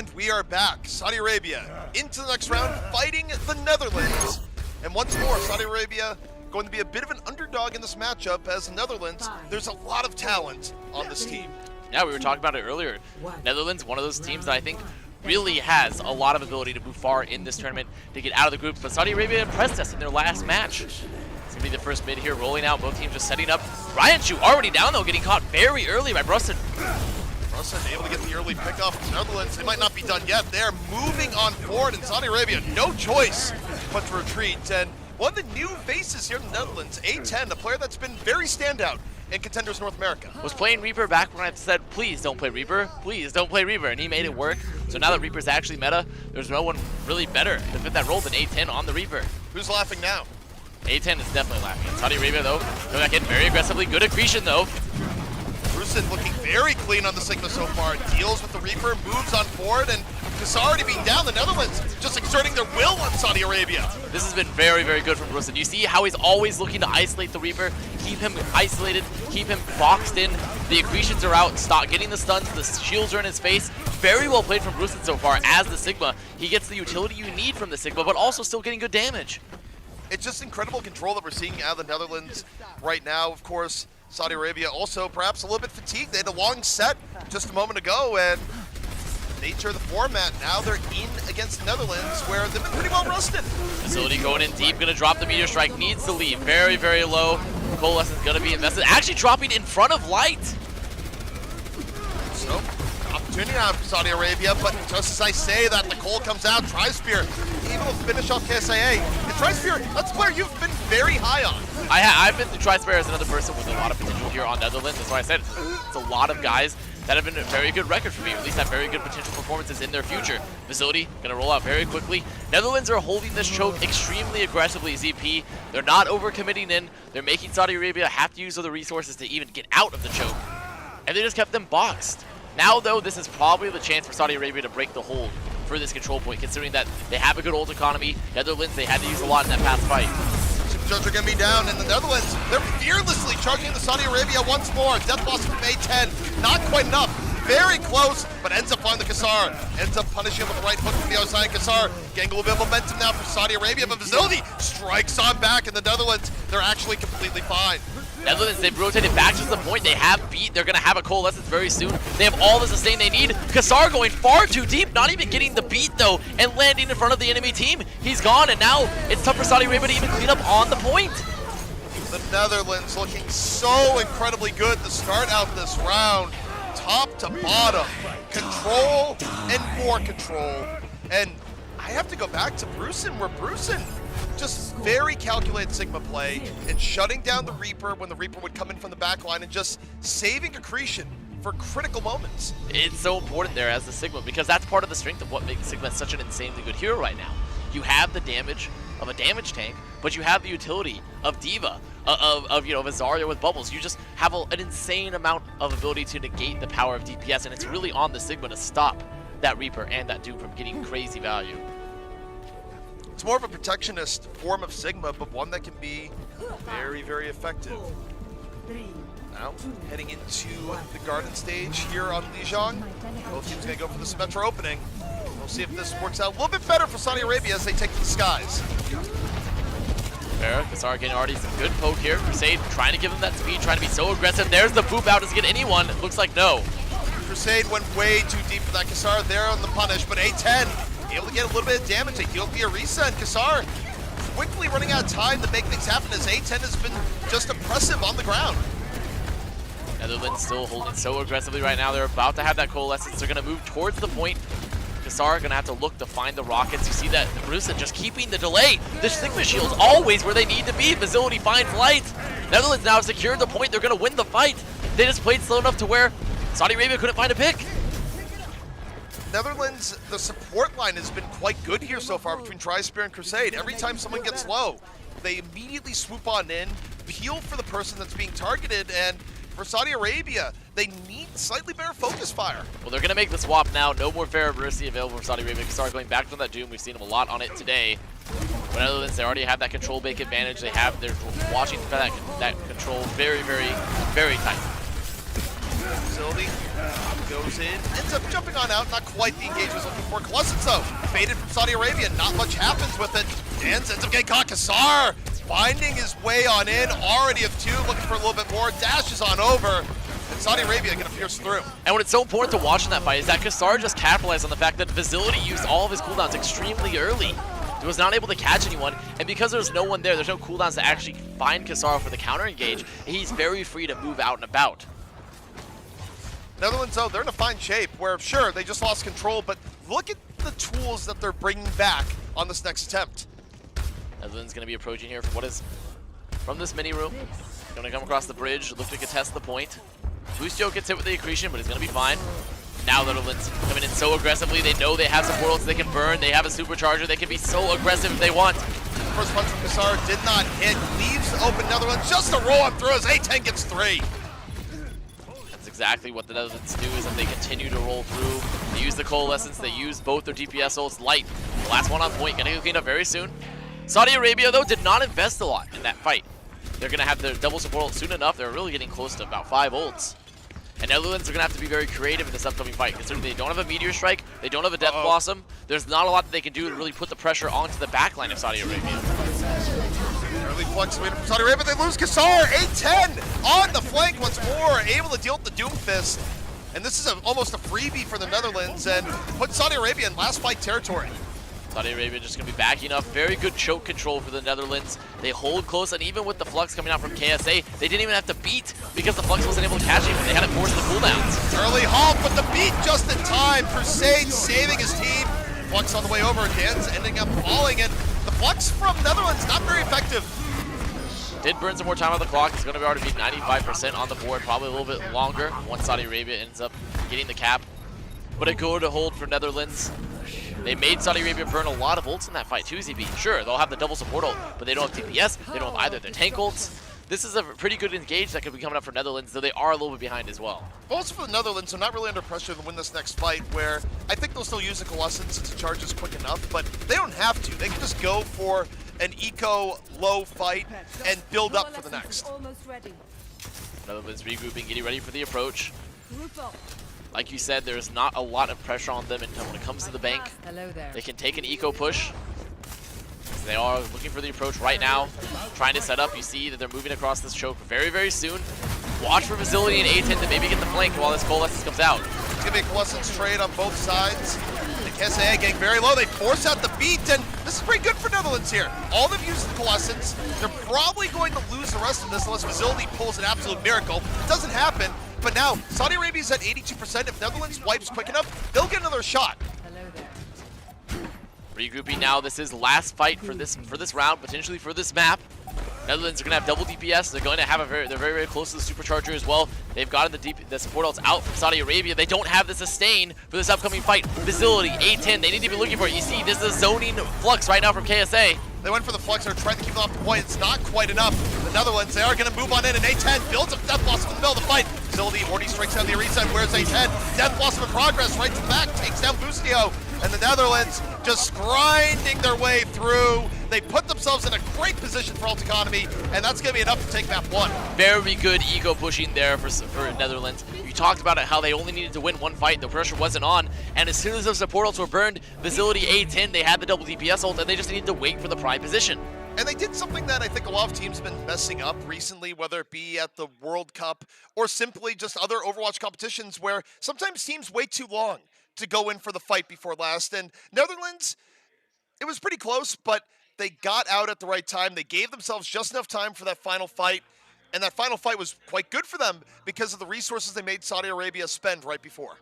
And we are back. Saudi Arabia into the next round, fighting the Netherlands. And once more, Saudi Arabia going to be a bit of an underdog in this matchup, as the Netherlands, there's a lot of talent on this team. Yeah, we were talking about it earlier. Netherlands, one of those teams that I think really has a lot of ability to move far in this tournament to get out of the groups. But Saudi Arabia impressed us in their last match. It's going to be the first mid here, rolling out. Both teams just setting up. Ryan already down, though, getting caught very early by Brusson. Brusson able to get the early pickoff from the Netherlands. They might not be done yet. They're moving on forward, and Saudi Arabia, no choice but to retreat. And one of the new faces here in the Netherlands, A10, a player that's been very standout in Contenders North America. Was playing Reaper back when I said, please don't play Reaper, please don't play Reaper, and he made it work. So now that Reaper's actually meta, there's no one really better to fit that role than A10 on the Reaper. Who's laughing now? A10 is definitely laughing. Saudi Arabia, though, going back in very aggressively. Good accretion, though. Brusen looking very clean on the Sigma so far. Deals with the Reaper, moves on forward, and Kassar already being down. The Netherlands just exerting their will on Saudi Arabia. This has been very, very good from Brusen. You see how he's always looking to isolate the Reaper, keep him isolated, keep him boxed in. The accretions are out, stop getting the stuns, the shields are in his face. Very well played from Brusen so far as the Sigma. He gets the utility you need from the Sigma, but also still getting good damage. It's just incredible control that we're seeing out of the Netherlands right now. Of course, Saudi Arabia also perhaps a little bit fatigued. They had a long set just a moment ago, and nature of the format, now they're in against the Netherlands, where they've been pretty well rusted. Facility going in deep, gonna drop the meteor strike, needs to leave. Very, very low. Coalescence gonna be invested. Actually dropping in front of Light. So, opportunity now for Saudi Arabia, but just as I say that, the Cole comes out, Tri-Spear, able to finish off KSIA. And Tri-Spear, that's a player you've been very high on. I've been through Tri-Spear as another person with a lot of potential here on Netherlands. That's why I said it's a lot of guys that have been a very good record for me, or at least have very good potential performances in their future. Facility gonna roll out very quickly. Netherlands are holding this choke extremely aggressively, ZP. They're not overcommitting in. They're making Saudi Arabia have to use other resources to even get out of the choke. And they just kept them boxed. Now, though, this is probably the chance for Saudi Arabia to break the hold for this control point, considering that they have a good ult economy. Netherlands, they had to use a lot in that past fight. Judge are going to be down, and the Netherlands, they're fearlessly charging the Saudi Arabia once more. Death loss from A10, not quite enough. Very close, but ends up finding the Kassar. Ends up punishing him with the right hook from the outside. Kassar getting a little bit of momentum now for Saudi Arabia, but Facility strikes on back, and the Netherlands, they're actually completely fine. Netherlands, they've rotated back to the point. They have beat. They're going to have a coalescence very soon. They have all the sustain they need. Kassar going far too deep, not even getting the beat, though, and landing in front of the enemy team. He's gone, and now it's tough for Saudi Arabia to even clean up on the point. The Netherlands looking so incredibly good to start out this round. Top to bottom, control and more control. And I have to go back to Brusen, where Brusen just very calculated Sigma play and shutting down the Reaper when the Reaper would come in from the back line and just saving accretion for critical moments. It's so important there as the Sigma, because that's part of the strength of what makes Sigma such an insanely good hero right now. You have the damage of a damage tank, but you have the utility of Diva, of a Zarya with bubbles. You just have an insane amount of ability to negate the power of DPS, and it's really on the Sigma to stop that Reaper and that Doom from getting crazy value. It's more of a protectionist form of Sigma, but one that can be very, very effective. Now, heading into the garden stage here on Lijiang. Both teams going to go for the Symmetra opening. We'll see if this works out a little bit better for Saudi Arabia as they take to the skies. Farah, Kassar getting already some good poke here. Crusade trying to give him that speed, trying to be so aggressive. There's the poop out. Does it get anyone? It looks like no. Crusade went way too deep for that Kassar there on the punish, but A10 able to get a little bit of damage. They heal via Risa, and Kassar quickly running out of time to make things happen as A10 has been just oppressive on the ground. Netherlands still holding so aggressively right now. They're about to have that coalescence. They're going to move towards the point. Kassar going to have to look to find the rockets. You see that Brusen just keeping the delay. The Sigma shield's always where they need to be. Facility finds Light. Netherlands now have secured the point. They're going to win the fight. They just played slow enough to where Saudi Arabia couldn't find a pick. Netherlands, the support line has been quite good here so far between Tri-Spear and Crusade. Every time someone gets low, they immediately swoop on in, peel for the person that's being targeted, and for Saudi Arabia, they need slightly better focus fire. Well, they're going to make the swap now. No more Farah Mercy available for Saudi Arabia. Kassar going back to that Doom. We've seen him a lot on it today. But Netherlands, they already have that control bake advantage. They're watching for that control very, very, very tight. Facility goes in, ends up jumping on out, not quite the engage was looking for. Colossus though, faded from Saudi Arabia, not much happens with it. Danz ends up getting caught. Kassar finding his way on in, already of 2, looking for a little bit more, dashes on over, and Saudi Arabia gonna pierce through. And what it's so important to watch in that fight is that Kassar just capitalized on the fact that Facility used all of his cooldowns extremely early. He was not able to catch anyone, and because there's no one there's no cooldowns to actually find Kassar for the counter engage, he's very free to move out and about. Netherlands, though, they're in a fine shape where, sure, they just lost control, but look at the tools that they're bringing back on this next attempt. Netherlands going to be approaching here from what is from this mini room. Going to come across the bridge, look to contest the point. Boostio gets hit with the accretion, but he's going to be fine. Now Netherlands coming in so aggressively. They know they have some portals they can burn. They have a supercharger. They can be so aggressive if they want. First punch from Kassar did not hit. Leaves open Netherlands just to roll him through as A10 gets 3. That's exactly what the Netherlands do, is that they continue to roll through. They use the Coalescence. They use both their DPS ults. Light, the last one on point, going to get cleaned up very soon. Saudi Arabia, though, did not invest a lot in that fight. They're going to have their double support ult soon enough. They're really getting close to about 5 ults. And Netherlands are going to have to be very creative in this upcoming fight, considering they don't have a Meteor Strike, they don't have a Death Blossom. There's not a lot that they can do to really put the pressure onto the backline of Saudi Arabia. Early flex from Saudi Arabia, they lose Kassar. A10 on the flank once more, able to deal with the Doom Fist. And this is almost a freebie for the Netherlands and put Saudi Arabia in last fight territory. Saudi Arabia just going to be backing up. Very good choke control for the Netherlands. They hold close, and even with the Flux coming out from KSA, they didn't even have to beat because the Flux wasn't able to catch him when they had it forced the cooldowns. Early halt, but the beat just in time. Crusade saving his team. Flux on the way over. Dan's ending up falling, and the Flux from Netherlands not very effective. Did burn some more time on the clock. It's going to be already be 95% on the board, probably a little bit longer once Saudi Arabia ends up getting the cap. But a good hold for Netherlands. They made Saudi Arabia burn a lot of ults in that fight too, ZB. Sure, they'll have the double support ult, but they don't have DPS, they don't have either their tank ults. This is a pretty good engage that could be coming up for Netherlands, though they are a little bit behind as well. Also for the Netherlands, they're not really under pressure to win this next fight, where I think they'll still use the Colossus since the charge is quick enough, but they don't have to. They can just go for an eco low fight and build up for the next. Netherlands regrouping, getting ready for the approach. Like you said, there's not a lot of pressure on them when it comes to the bank. They can take an eco push. They are looking for the approach right now, trying to set up. You see that they're moving across this choke very, very soon. Watch for Facility and A10 to maybe get the flank while this Coalescence comes out. It's going to be a Colossus trade on both sides. The KSA getting very low. They force out the beat, and this is pretty good for Netherlands here. All they've used the Colossus. They're probably going to lose the rest of this unless Facility pulls an absolute miracle. It doesn't happen. But now, Saudi Arabia's at 82%. If Netherlands wipes quick enough, they'll get another shot. Regrouping now. This is last fight for this round, potentially for this map. Netherlands are going to have double DPS. They're going to have they're very, very close to the supercharger as well. They've gotten the support ults out from Saudi Arabia. They don't have the sustain for this upcoming fight. Facility, A10, they need to be looking for it. You see, this is a zoning Flux right now from KSA. They went for the Flux, they're trying to keep them off the point. It's not quite enough. The Netherlands, they are going to move on in, and A10 builds up Death Blossom in the middle of the fight. Facility already strikes down the reset. Where's A10? Death Blossom in progress, right to the back, takes down Boostio. And the Netherlands just grinding their way through. They put themselves in a great position for ult economy, and that's going to be enough to take map 1. Very good ego pushing there for Netherlands. You talked about it, how they only needed to win one fight. The pressure wasn't on, and as soon as those support ults were burned, Facility A10, they had the double DPS ult, and they just needed to wait for the prime position. And they did something that I think a lot of teams have been messing up recently, whether it be at the World Cup or simply just other Overwatch competitions, where sometimes teams wait too long to go in for the fight before last. And Netherlands, it was pretty close, but they got out at the right time. They gave themselves just enough time for that final fight, and that final fight was quite good for them because of the resources they made Saudi Arabia spend right before.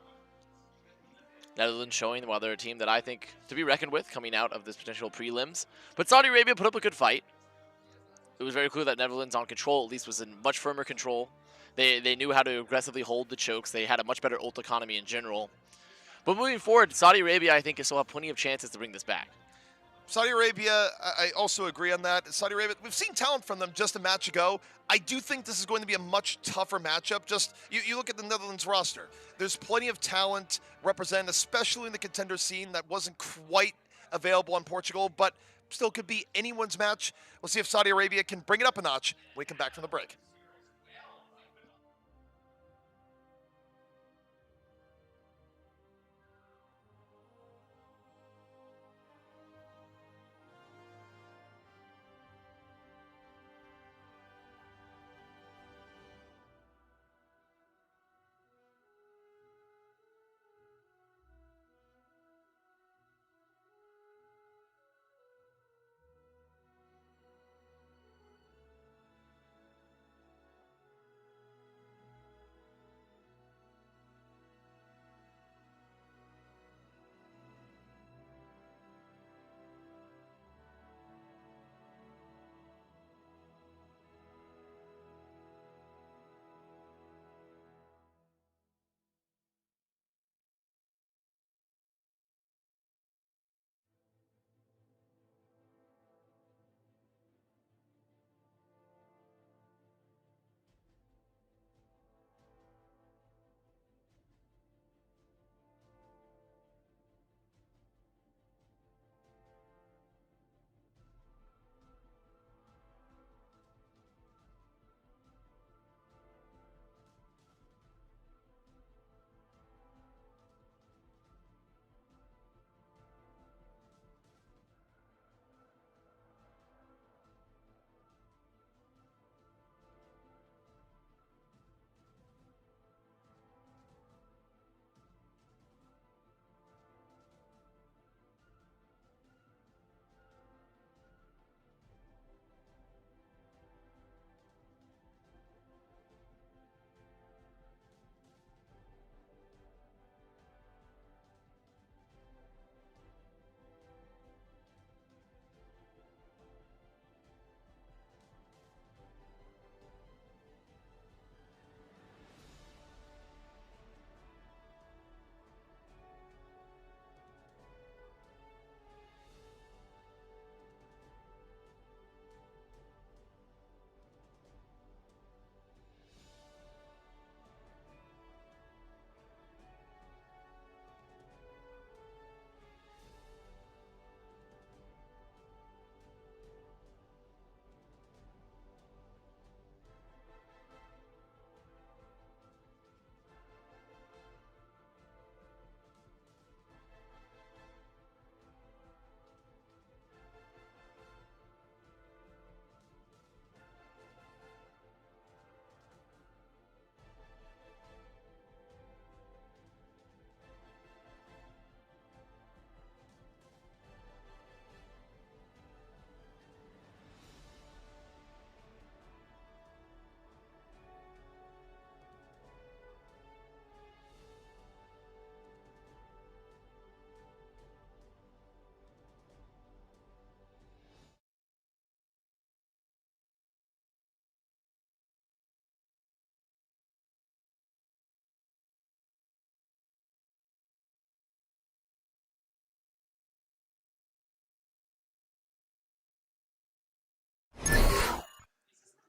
Netherlands showing, while they're a team that I think to be reckoned with coming out of this potential prelims. But Saudi Arabia put up a good fight. It was very clear that Netherlands on control at least was in much firmer control. They knew how to aggressively hold the chokes. They had a much better ult economy in general. But moving forward, Saudi Arabia, I think, still have plenty of chances to bring this back. Saudi Arabia, I also agree on that. Saudi Arabia, we've seen talent from them just a match ago. I do think this is going to be a much tougher matchup. Just, you look at the Netherlands roster. There's plenty of talent represented, especially in the contender scene, that wasn't quite available in Portugal, but still could be anyone's match. We'll see if Saudi Arabia can bring it up a notch when we come back from the break.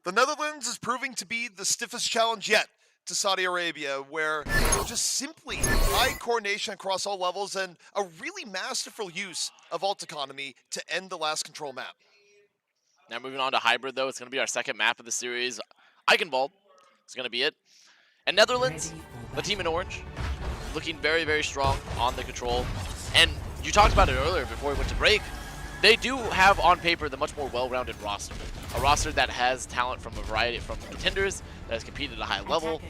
The Netherlands is proving to be the stiffest challenge yet to Saudi Arabia, where just simply high coordination across all levels and a really masterful use of ult economy to end the last control map. Now moving on to hybrid, though, it's going to be our second map of the series. Eichenwald is going to be it. And Netherlands, the team in orange, looking very, very strong on the control. And you talked about it earlier before we went to break. They do have on paper the much more well-rounded roster. A roster that has talent from a variety from contenders, that has competed at a high level.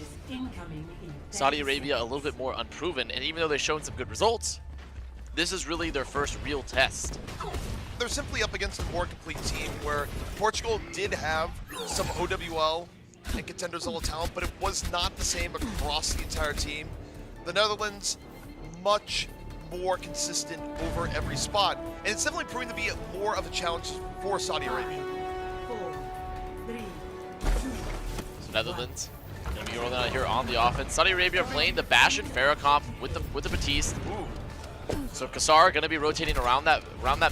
Saudi Arabia a little bit more unproven, and even though they've shown some good results, this is really their first real test. They're simply up against a more complete team where Portugal did have some OWL and contenders level talent, but it was not the same across the entire team. The Netherlands, much more consistent over every spot, and it's definitely proving to be more of a challenge for Saudi Arabia. 4, 3, 2, So Netherlands going to be rolling out here on the offense. Saudi Arabia playing the Bastion Farrakhan with the Batiste. So Kassar going to be rotating around that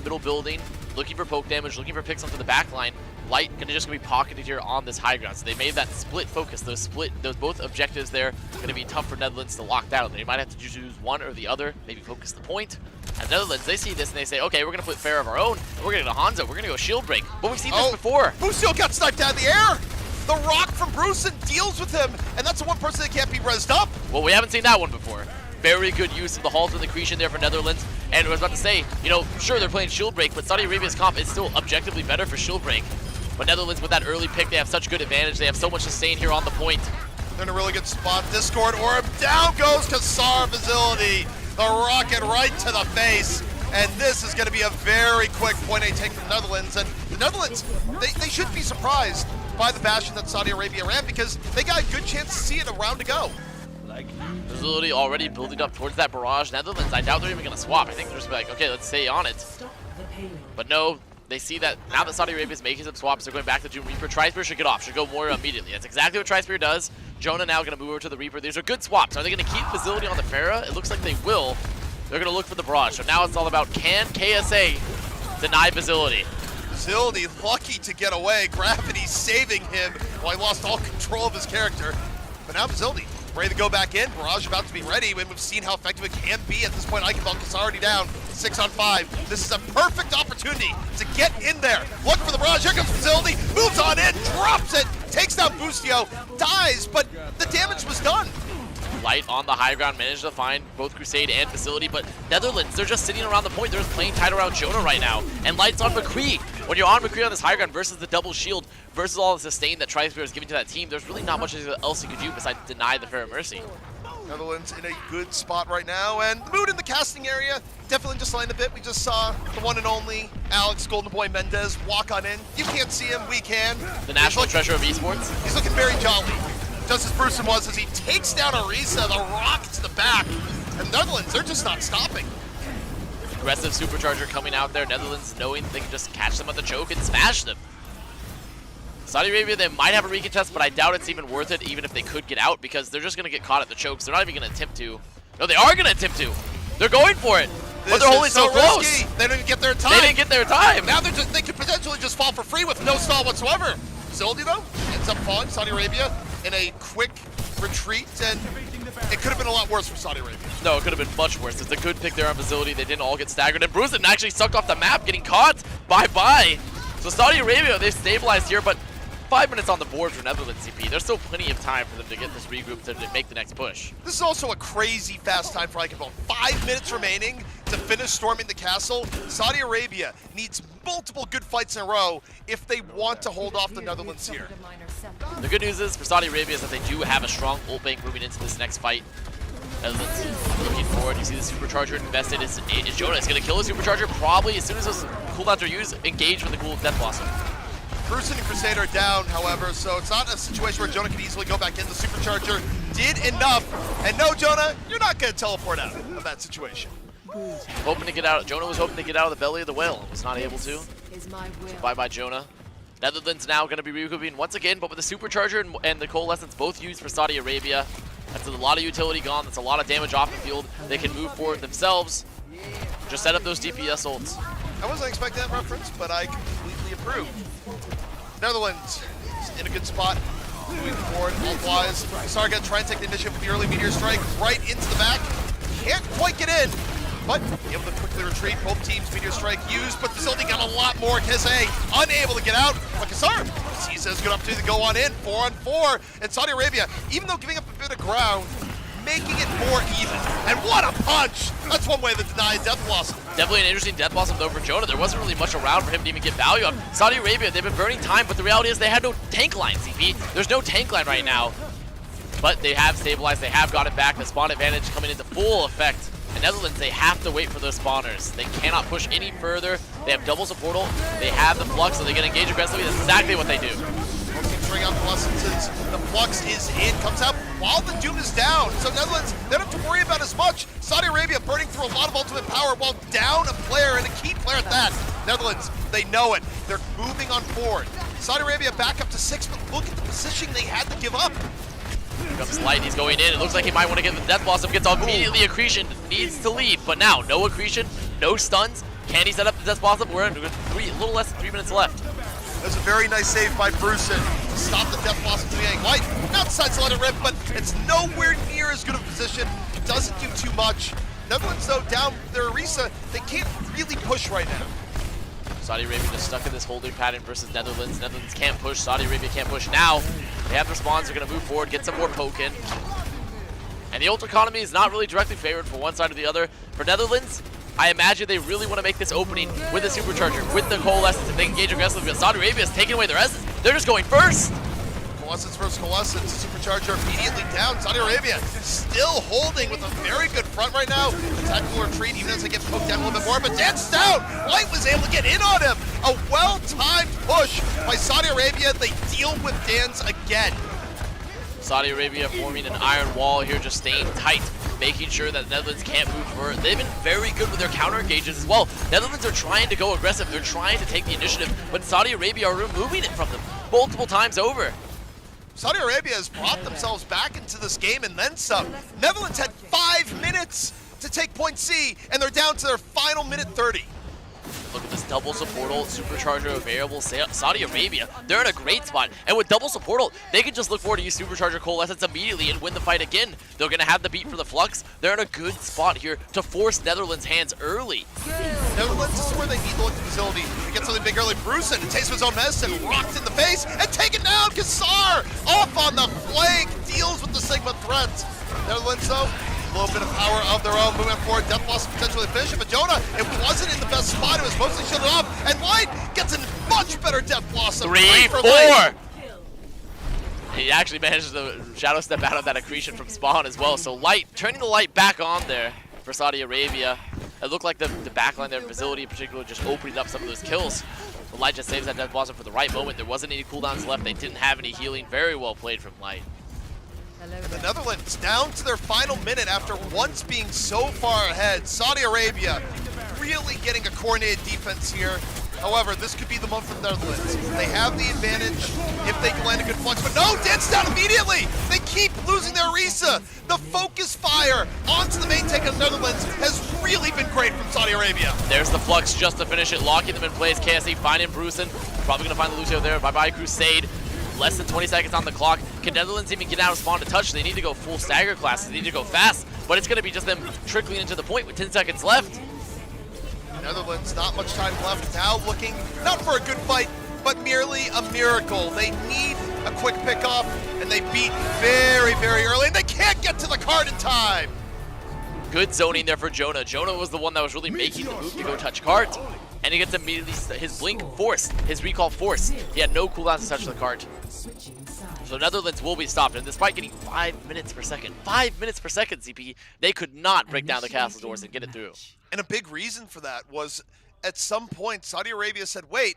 middle building, looking for poke damage, looking for picks onto the back line. Light going to be pocketed here on this high ground. So they made that split focus. Those both objectives there going to be tough for Netherlands to lock down. They might have to choose one or the other, maybe focus the point. And Netherlands, they see this and they say, okay, we're going to put Fair of our own, and we're going to go Hanzo, we're going to go shield break. But we've seen this before. Busio got sniped out of the air! The rock from Brusen deals with him, and that's the one person that can't be rezzed up. Well, we haven't seen that one before. Very good use of the halt and the Creation there for Netherlands. And I was about to say, you know, sure, they're playing shield break, but Saudi Arabia's comp is still objectively better for shield break. But Netherlands, with that early pick, they have such good advantage. They have so much sustain here on the point. They're in a really good spot. Discord Orb, down goes Kassar Facility. The rocket right to the face. And this is going to be a very quick point A take from the Netherlands. And the Netherlands, they shouldn't be surprised by the Bastion that Saudi Arabia ran, because they got a good chance to see it a round to go. Facility already building up towards that barrage. Netherlands, I doubt they're even going to swap. I think they're just like, okay, let's stay on it. But no, they see that now that Saudi Arabia is making some swaps, they're going back to Doom Reaper. Tri-Spear should get off, should go more immediately. That's exactly what Tri-Spear does. Jonah now going to move over to the Reaper. These are good swaps. Are they going to keep Facility on the Pharah? It looks like they will. They're going to look for the barrage. So now it's all about, can KSA deny Facility? Facility lucky to get away. Gravity saving him while he lost all control of his character. But now Facility ready to go back in. Barrage about to be ready, and we've seen how effective it can be at this point. Eichenwald is already down 6 on 5. This is a perfect opportunity to get in there. Look for the barrage. Here comes Facility. Moves on in, drops it, takes down Bustio, dies, but the damage was done. Light on the high ground, managed to find both Crusade and Facility, but Netherlands, they're just sitting around the point. They're just playing tight around Jonah right now. And Light's on McCree. When you're on McCree on this high ground versus the double shield, versus all the sustain that Tri-Spear is giving to that team, there's really not much else you could do besides deny the Fair Mercy. Netherlands in a good spot right now, and the mood in the casting area definitely just lined a bit. We just saw the one and only Alex Golden Boy Mendez walk on in. You can't see him, we can. The national treasure of esports. He's looking very jolly, just as Brusen was, as he takes down Arisa, the rock to the back. And Netherlands, they're just not stopping. Aggressive supercharger coming out there. Netherlands knowing they can just catch them at the choke and smash them. Saudi Arabia, they might have a recontest, but I doubt it's even worth it, even if they could get out, because they're just going to get caught at the chokes. They're not even going to attempt to. No, they are going to attempt to. They're going for it. But they're holding so close. Risky. They didn't get their time. They didn't get their time. Now they could potentially just fall for free with no stall whatsoever. Facility, though, ends up falling. Saudi Arabia in a quick retreat, and it could have been a lot worse for Saudi Arabia. No, it could have been much worse. It's a good pick there on Facility. They didn't all get staggered, and Brusen actually sucked off the map, getting caught. Bye-bye. So Saudi Arabia, they've stabilized here, but 5 minutes on the board for Netherlands CP. There's still plenty of time for them to get this regroup to make the next push. This is also a crazy fast time for Eichenwald. 5 minutes remaining to finish storming the castle. Saudi Arabia needs multiple good fights in a row if they want to hold off the Netherlands here. The good news is for Saudi Arabia is that they do have a strong ult bank moving into this next fight. Netherlands looking forward. You see the supercharger invested. Is Jonah is going to kill the supercharger probably as soon as those cooldowns are used. Engage with the cool Death Blossom. Brusen and Crusade are down, however, so it's not a situation where Jonah can easily go back in. The supercharger did enough, and no, Jonah, you're not going to teleport out of that situation. Hoping to get out. Jonah was hoping to get out of the belly of the whale and was not able to. So bye-bye, Jonah. Netherlands now going to be recouping once again, but with the supercharger and the coalescence both used for Saudi Arabia. That's a lot of utility gone. That's a lot of damage off the field. They can move forward themselves. Just set up those DPS ults. I wasn't expecting that reference, but I completely approve. Netherlands in a good spot. Moving forward, ult-wise. Kasar gonna try and take the initiative with the early Meteor Strike right into the back. Can't quite get in, but able to quickly retreat. Both teams Meteor Strike used, but Facility got a lot more. Kese unable to get out, but Kasar sees a good opportunity to go on in. 4-on-4, and Saudi Arabia, even though giving up a bit of ground, making it more even. And what a punch! That's one way to deny Death Blossom. Definitely an interesting Death Blossom though for Jonah. There wasn't really much around for him to even get value up. Saudi Arabia, they've been burning time, but the reality is they had no tank line, CP. There's no tank line right now. But they have stabilized, they have got it back. The spawn advantage coming into full effect. And Netherlands, they have to wait for those spawners. They cannot push any further. They have double supportal. They have the Flux, so they can engage aggressively. That's exactly what they do. Bring out the lessons. The Flux is in, comes out while the Doom is down. So Netherlands, they don't have to worry about as much. Saudi Arabia burning through a lot of ultimate power while down a player, and a key player at that. Netherlands, they know it. They're moving on forward. Saudi Arabia back up to 6, but look at the positioning they had to give up. Here comes Light, he's going in. It looks like he might want to get the Death Blossom. Gets immediately accretion, needs to leave. But now, no accretion, no stuns. Can he set up the Death Blossom? We're in a little less than 3 minutes left. That's a very nice save by Brucein to stop the Death Blossom to the getting Light. Now decides to let it rip, but it's nowhere near as good of a position. It doesn't do too much. Netherlands, though, down their Orisa, they can't really push right now. Saudi Arabia just stuck in this holding pattern versus Netherlands. Netherlands can't push, Saudi Arabia can't push. Now, they have their spawns, they're going to move forward, get some more poke in. And the ult economy is not really directly favored for one side or the other. For Netherlands, I imagine they really want to make this opening with a supercharger, with the coalescence. If they engage aggressively, but Saudi Arabia is taking away their essence. They're just going first. Coalescence versus Coalescence, supercharger immediately down. Saudi Arabia still holding with a very good front right now. The tactical retreat, even as they get poked down a little bit more, but Dan's down. Light was able to get in on him. A well-timed push by Saudi Arabia. They deal with Dan's again. Saudi Arabia forming an iron wall here, just staying tight, making sure that Netherlands can't move forward. They've been very good with their counter engages as well. Netherlands are trying to go aggressive. They're trying to take the initiative, but Saudi Arabia are removing it from them multiple times over. Saudi Arabia has brought themselves back into this game and then some. Netherlands had 5 minutes to take point C, and they're down to their final minute 30. Look at this double supportal, supercharger available. Saudi Arabia, they're in a great spot. And with double supportal, they can just look forward to use supercharger coalescence immediately and win the fight again. They're going to have the beat for the Flux. They're in a good spot here to force Netherlands' hands early. Netherlands is where they need to look at the facility to get something big early. Brucein, a taste of his own medicine, rocked in the face and taken down. Kasar off on the flank, deals with the Sigma threat. Netherlands, though, a little bit of power of their own, moving forward. Death Blossom potentially finish it, but Jonah, it wasn't in the best spot. It was mostly shielded off, and Light gets a much better Death Blossom. 3, 4. Light. He actually managed to shadow step out of that accretion from spawn as well. So Light, turning the Light back on there for Saudi Arabia. It looked like the backline there, Facility in particular, just opening up some of those kills. The Light just saves that Death Blossom for the right moment. There wasn't any cooldowns left. They didn't have any healing. Very well played from Light. And the Netherlands down to their final minute after once being so far ahead. Saudi Arabia really getting a coordinated defense here. However, this could be the moment for the Netherlands. They have the advantage if they can land a good flux, but no, Dan's down immediately! They keep losing their Orisa. The focus fire onto the main tank of the Netherlands has really been great from Saudi Arabia. There's the Flux just to finish it, locking them in place. KSE finding Brucein. Probably going to find the Lucio there. Bye-bye, Crusade. Less than 20 seconds on the clock. Can Netherlands even get out of spawn to touch? They need to go full stagger classes. They need to go fast, but it's going to be just them trickling into the point with 10 seconds left. Netherlands, not much time left. Now looking, not for a good fight, but merely a miracle. They need a quick pickoff, and they beat very, very early, and they can't get to the card in time. Good zoning there for Jonah. Jonah was the one that was really making the move to go touch cart, and he gets immediately his blink forced, his recall forced. He had no cooldowns to touch the cart. So Netherlands will be stopped, and despite getting 5 minutes per second, 5 minutes per second, CP, they could not break down the castle doors and get it through. And a big reason for that was at some point Saudi Arabia said, wait,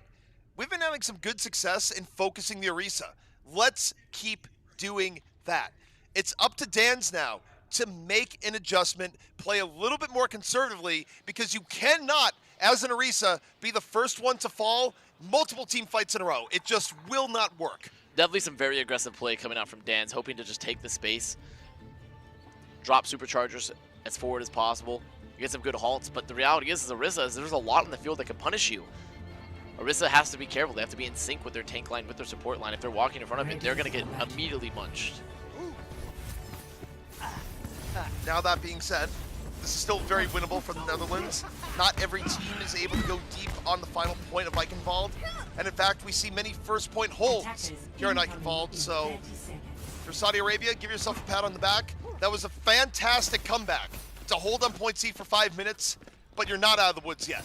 we've been having some good success in focusing the Orisa. Let's keep doing that. It's up to Dan's now to make an adjustment, play a little bit more conservatively, because you cannot, as an Orisa, be the first one to fall multiple team fights in a row. It just will not work. Definitely some very aggressive play coming out from Dan's, hoping to just take the space, drop superchargers as forward as possible, get some good halts, but the reality is, as Orisa, there's a lot on the field that can punish you. Orisa has to be careful. They have to be in sync with their tank line, with their support line. If they're walking in front of it, they're going to get immediately munched. Now that being said, this is still very winnable for the Netherlands. Not every team is able to go deep on the final point of Eichenwald. And in fact, we see many first point holds here in Eichenwald. So for Saudi Arabia, give yourself a pat on the back. That was a fantastic comeback to hold on point C for 5 minutes, but you're not out of the woods yet.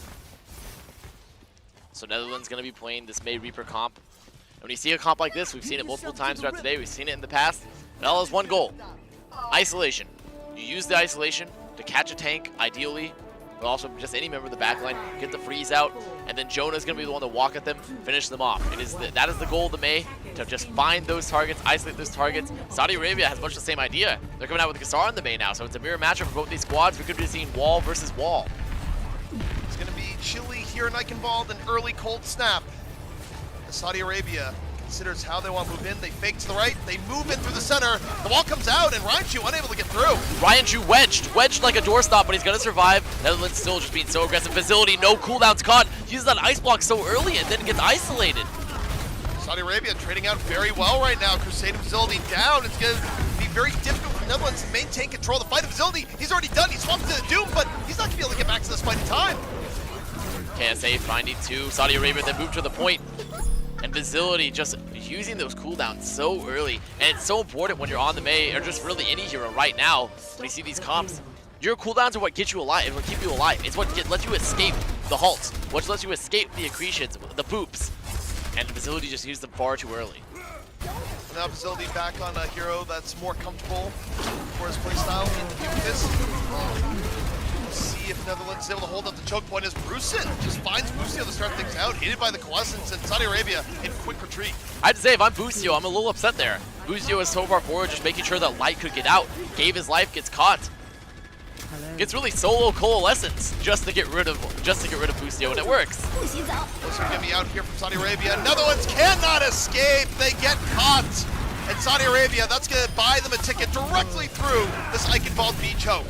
So Netherlands going to be playing this May Reaper comp. And when you see a comp like this, we've seen it multiple times throughout today. We've seen it in the past. It all has one goal: isolation. You use the isolation to catch a tank, ideally, but also just any member of the backline, get the freeze out, and then Jonah's going to be the one to walk at them, finish them off. That is the goal of the May, to just find those targets, isolate those targets. Saudi Arabia has much the same idea. They're coming out with Kassar on the May now, so it's a mirror matchup for both these squads. We could be seeing wall versus wall. It's going to be chilly here in Eichenwald, an early cold snap. As Saudi Arabia considers how they want to move in. They fake to the right, they move in through the center. The wall comes out, and Ryanchu unable to get through. Ryanchu wedged like a doorstop, but he's going to survive. Netherlands still just being so aggressive. Facility, no cooldowns caught. Uses that ice block so early and then gets isolated. Saudi Arabia trading out very well right now. Crusade and Facility down. It's going to be very difficult for the Netherlands to maintain control. The fight of Facility, he's already done. He swapped to the Doom, but he's not going to be able to get back to this fight in time. KSA finding two. Saudi Arabia then move to the point. And Facility just using those cooldowns so early. And it's so important when you're on the May, or just really any hero right now, when you see these comps. Your cooldowns are what get you alive, what keep you alive. It's what lets you escape the halts, what lets you escape the accretions, the boops. And Facility just used them far too early. Now Facility back on a hero that's more comfortable for his playstyle in Mucus. See if Netherlands is able to hold up the choke point as Brucin just finds Busio to start things out, hit by the Coalescence, and Saudi Arabia in quick retreat. I have to say, if I'm Busio, I'm a little upset there. Busio is so far forward, just making sure that Light could get out. Gave his life, gets caught. Gets really solo Coalescence just to get rid of Busio, and it works. Those are gonna be out here from Saudi Arabia. Netherlands cannot escape. They get caught. And Saudi Arabia, that's gonna buy them a ticket directly through this Eichenwald B choke.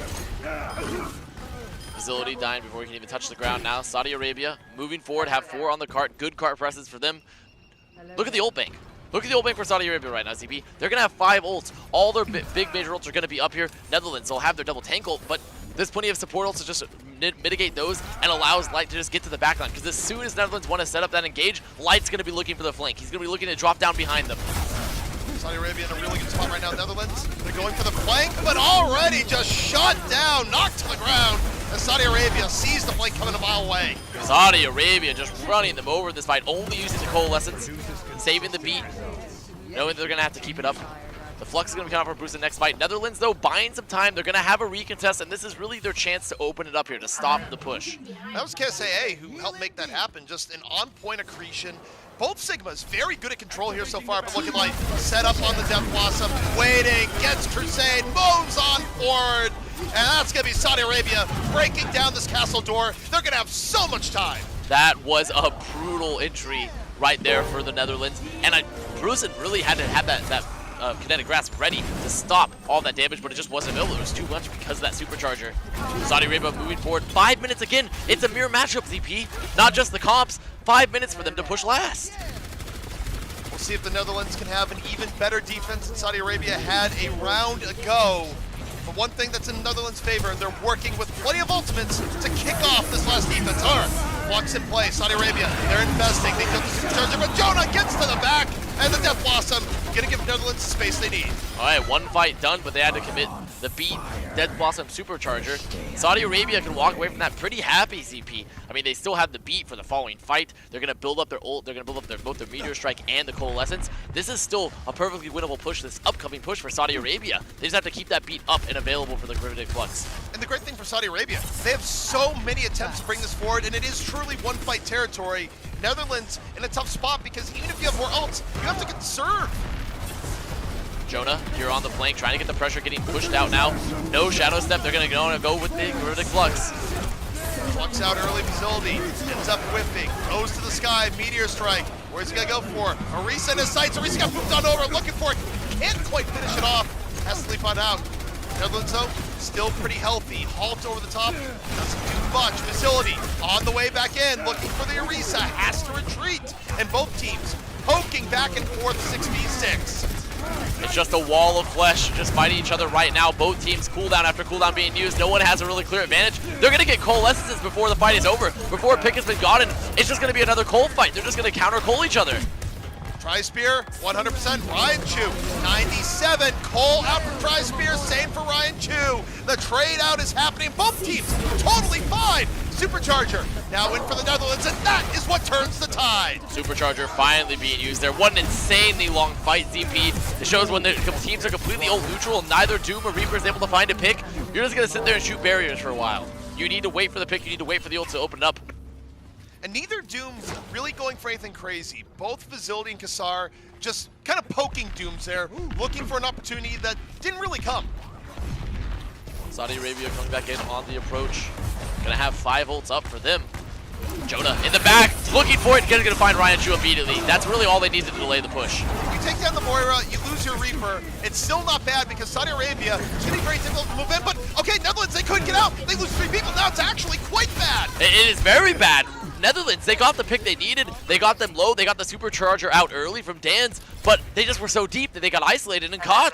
Facility dying before he can even touch the ground now. Saudi Arabia moving forward, have 4 on the cart. Good cart presses for them. Look at the ult bank. Look at the ult bank for Saudi Arabia right now, CP. They're going to have 5 ults. All their big major ults are going to be up here. Netherlands, they'll have their double tank ult, but there's plenty of support ults to just mitigate those and allows Light to just get to the backline. Because as soon as Netherlands want to set up that engage, Light's going to be looking for the flank. He's going to be looking to drop down behind them. Saudi Arabia in a really good spot right now. Netherlands, they're going for the flank, but already just shot down, knocked to the ground. And Saudi Arabia sees the flank coming a mile away. Saudi Arabia just running them over in this fight, only using the Coalescence, saving the beat, knowing they're going to have to keep it up. The Flux is going to be coming up for Bruce in the next fight. Netherlands, though, buying some time. They're going to have a recontest, and this is really their chance to open it up here, to stop the push. That was KSAA who helped make that happen. Just an on-point accretion. Both Sigmas very good at control here so far, but looking like set up on the Death Blossom, waiting, gets Crusade, moves on forward, and that's going to be Saudi Arabia breaking down this castle door. They're going to have so much time. That was a brutal entry right there for the Netherlands, and Bruce really had to have that kinetic grasp ready to stop all that damage, but it just wasn't available. It was too much because of that supercharger. Saudi Arabia moving forward. 5 minutes again. It's a mirror matchup, ZP. Not just the comps. 5 minutes for them to push last. We'll see if the Netherlands can have an even better defense than Saudi Arabia had a round ago. But one thing that's in the Netherlands' favor, they're working with plenty of ultimates to kick off this last defense. Alright, blocks in play. Saudi Arabia, they're investing. They kill the supercharger, but Jonah gets to the back, and the Death Blossom gonna give Netherlands the space they need. Alright, one fight done, but they had to commit the beat Death Blossom supercharger. Saudi Arabia can walk away from that pretty happy, ZP. I mean, they still have the beat for the following fight. They're gonna build up their ult, they're gonna build up both their Meteor Strike and the Coalescence. This is still a perfectly winnable push, this upcoming push for Saudi Arabia. They just have to keep that beat up and available for the Riveted Flux. And the great thing for Saudi Arabia, they have so many attempts to bring this forward, and it is truly one fight territory. Netherlands in a tough spot because even if you have more ults, you have to conserve. Jonah, you're on the flank, trying to get the pressure, getting pushed out now. No Shadow Step, they're gonna go with the Riveted Flux. Flux out early, Facility, ends up whiffing, goes to the sky, Meteor Strike. Where's he gonna go for? Orisa in his sights, Orisa got moved on over, looking for it, can't quite finish it off. Has to leap on out. Netherlands, though, still pretty healthy. Halt over the top, doesn't do much. Facility on the way back in, looking for the Orisa, has to retreat. And both teams poking back and forth 6v6. It's just a wall of flesh just fighting each other right now. Both teams cooldown after cooldown being used. No one has a really clear advantage. They're going to get coalescences before the fight is over. Before a pick has been gotten, it's just going to be another coal fight. They're just going to counter coal each other. Tri-Spear, 100%. Ryan Chu, 97. Cole out from Tri-Spear, same for Ryan Chu. The trade out is happening. Both teams totally fine. Supercharger now in for the Netherlands, and that is what turns the tide. Supercharger finally being used there. What an insanely long fight, ZP. It shows when the teams are completely ult neutral and neither Doom or Reaper is able to find a pick, you're just going to sit there and shoot barriers for a while. You need to wait for the pick, you need to wait for the ult to open up. And neither Doom really going for anything crazy. Both Facility and Kassar just kind of poking Dooms there, looking for an opportunity that didn't really come. Saudi Arabia coming back in on the approach. Gonna have 5 ults up for them. Jonah in the back, looking for it, gonna find Ryan Chu immediately. That's really all they need to delay the push. You take down the Moira, you lose your Reaper. It's still not bad because Saudi Arabia is going to be very difficult to move in, but okay, Netherlands, they couldn't get out. They lose 3 people, now it's actually quite bad. It is very bad. Netherlands, they got the pick they needed. They got them low. They got the supercharger out early from Dan's, but they just were so deep that they got isolated and caught.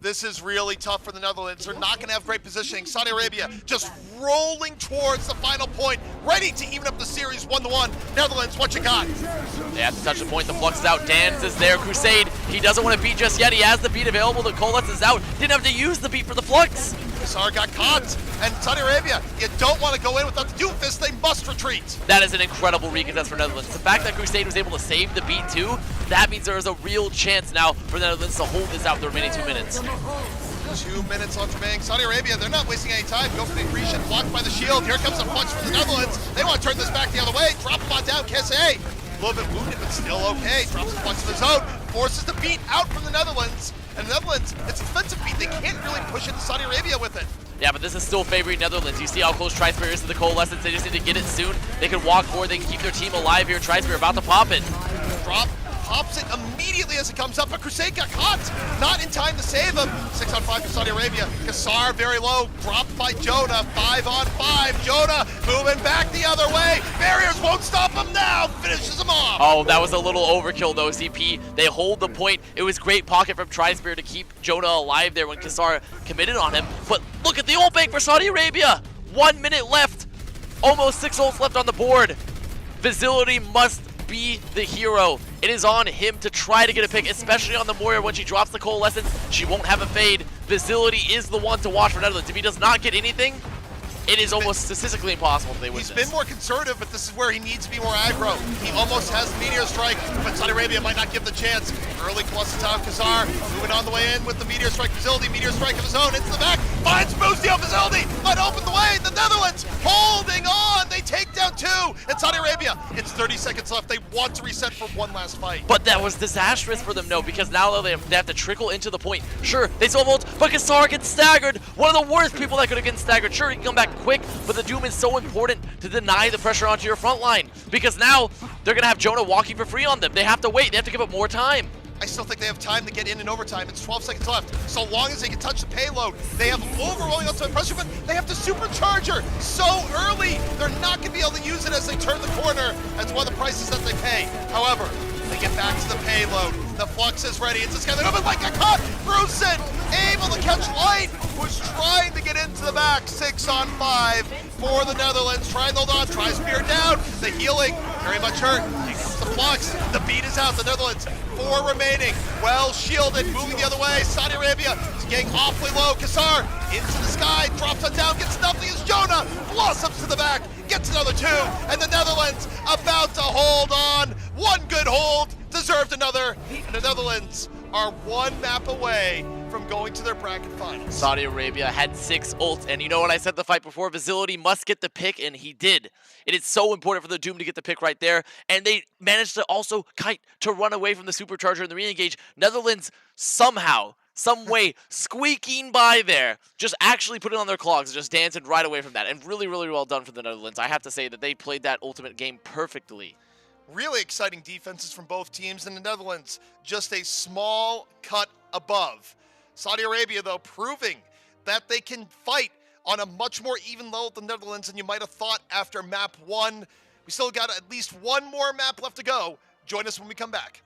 This is really tough for the Netherlands. They're not going to have great positioning. Saudi Arabia just rolling towards the final point, ready to even up the series 1-1. Netherlands, what you got? They have to touch the point. The flux is out. Dan's is there. Crusade, he doesn't want to beat just yet. He has the beat available. The Coalescence is out. Didn't have to use the beat for the flux. Kassar got caught, and Saudi Arabia, you don't want to go in without the Doomfist. They must retreat. That is an incredible recontest for Netherlands. The fact that Crusade was able to save the beat too, that means there is a real chance now for the Netherlands to hold this out the remaining 2 minutes. 2 minutes left remaining. Saudi Arabia, they're not wasting any time. Go for the Grecian, blocked by the shield. Here comes the flux from the Netherlands. They want to turn this back the other way. Drop him on down, Kesse. A little bit wounded, but still okay. Drops the flux to the zone. Forces the beat out from the Netherlands. And the Netherlands, it's a defensive beat. They can't really push into Saudi Arabia with it. Yeah, but this is still favoring Netherlands. You see how close Tri-Spear is to the Coalescence. They just need to get it soon. They can walk forward. They can keep their team alive here. Tri-Spear about to pop it. Drop, pops it immediately as it comes up, but Crusade got caught. Not in time to save him. 6 on 5 for Saudi Arabia. Kassar very low, dropped by Jonah. 5 on 5. Jonah moving back the other way. Barriers won't stop him now. Finishes him off. Oh, that was a little overkill though, CP. They hold the point. It was great pocket from Tri-Spear to keep Jonah alive there when Kassar committed on him. But look at the ult bank for Saudi Arabia. 1 minute left. Almost 6 ults left on the board. Facility must be the hero. It is on him to try to get a pick, especially on the Moira when she drops the Coalescence. She won't have a fade. Facility is the one to watch for Netherlands. If he does not get anything, it is almost statistically impossible if they win He's this. been more conservative, but this is where he needs to be more aggro. He almost has the Meteor Strike, but Saudi Arabia might not give the chance. Early cluster time, Kassar moving on the way in with the Meteor Strike. Facility, Meteor Strike of his own, into the back, finds Boostio. Facility might open the way. The Netherlands holding on. They take down 2, and Saudi Arabia, it's 30 seconds left. They want to reset for one last fight. But that was disastrous for them, no, because now they have to trickle into the point. Sure, they still have ult, but Kassar gets staggered. One of the worst people that could have gotten staggered. Sure, he can come back quick, but the Doom is so important to deny the pressure onto your front line, because now they're going to have Jonah walking for free on them. They have to wait. They have to give up more time. I still think they have time to get in overtime. It's 12 seconds left. So long as they can touch the payload, they have overwhelming ultimate pressure, but they have to supercharger so early. They're not going to be able to use it as they turn the corner. That's one of the prices that they pay. However, they get back to the payload. The flux is ready. It's this guy that opened like a cut. Brucein able to catch Light, who's trying to get into the back. 6 on 5 for the Netherlands. Trying to hold on. Tri-Spear down. The healing very much hurt. Here comes the flux. The beat is out. The Netherlands, 4 remaining. Well shielded. Moving the other way. Saudi Arabia is getting awfully low. Kassar into the sky. Drops on down. Gets nothing as Jonah blossoms to the back. Gets another 2. And the Netherlands about to hold on. One good hold. Deserved another. And the Netherlands are 1 map away from going to their bracket finals. Saudi Arabia had 6 ults, and you know what I said the fight before? Facility must get the pick, and he did. It is so important for the Doom to get the pick right there, and they managed to also kite to run away from the supercharger in the re-engage. Netherlands somehow, some way, squeaking by there, just actually put it on their clogs and just dancing right away from that, and really, really well done for the Netherlands. I have to say that they played that ultimate game perfectly. Really exciting defenses from both teams in the Netherlands. Just a small cut above. Saudi Arabia, though, proving that they can fight on a much more even level with the Netherlands than you might have thought after map 1. We still got at least one more map left to go. Join us when we come back.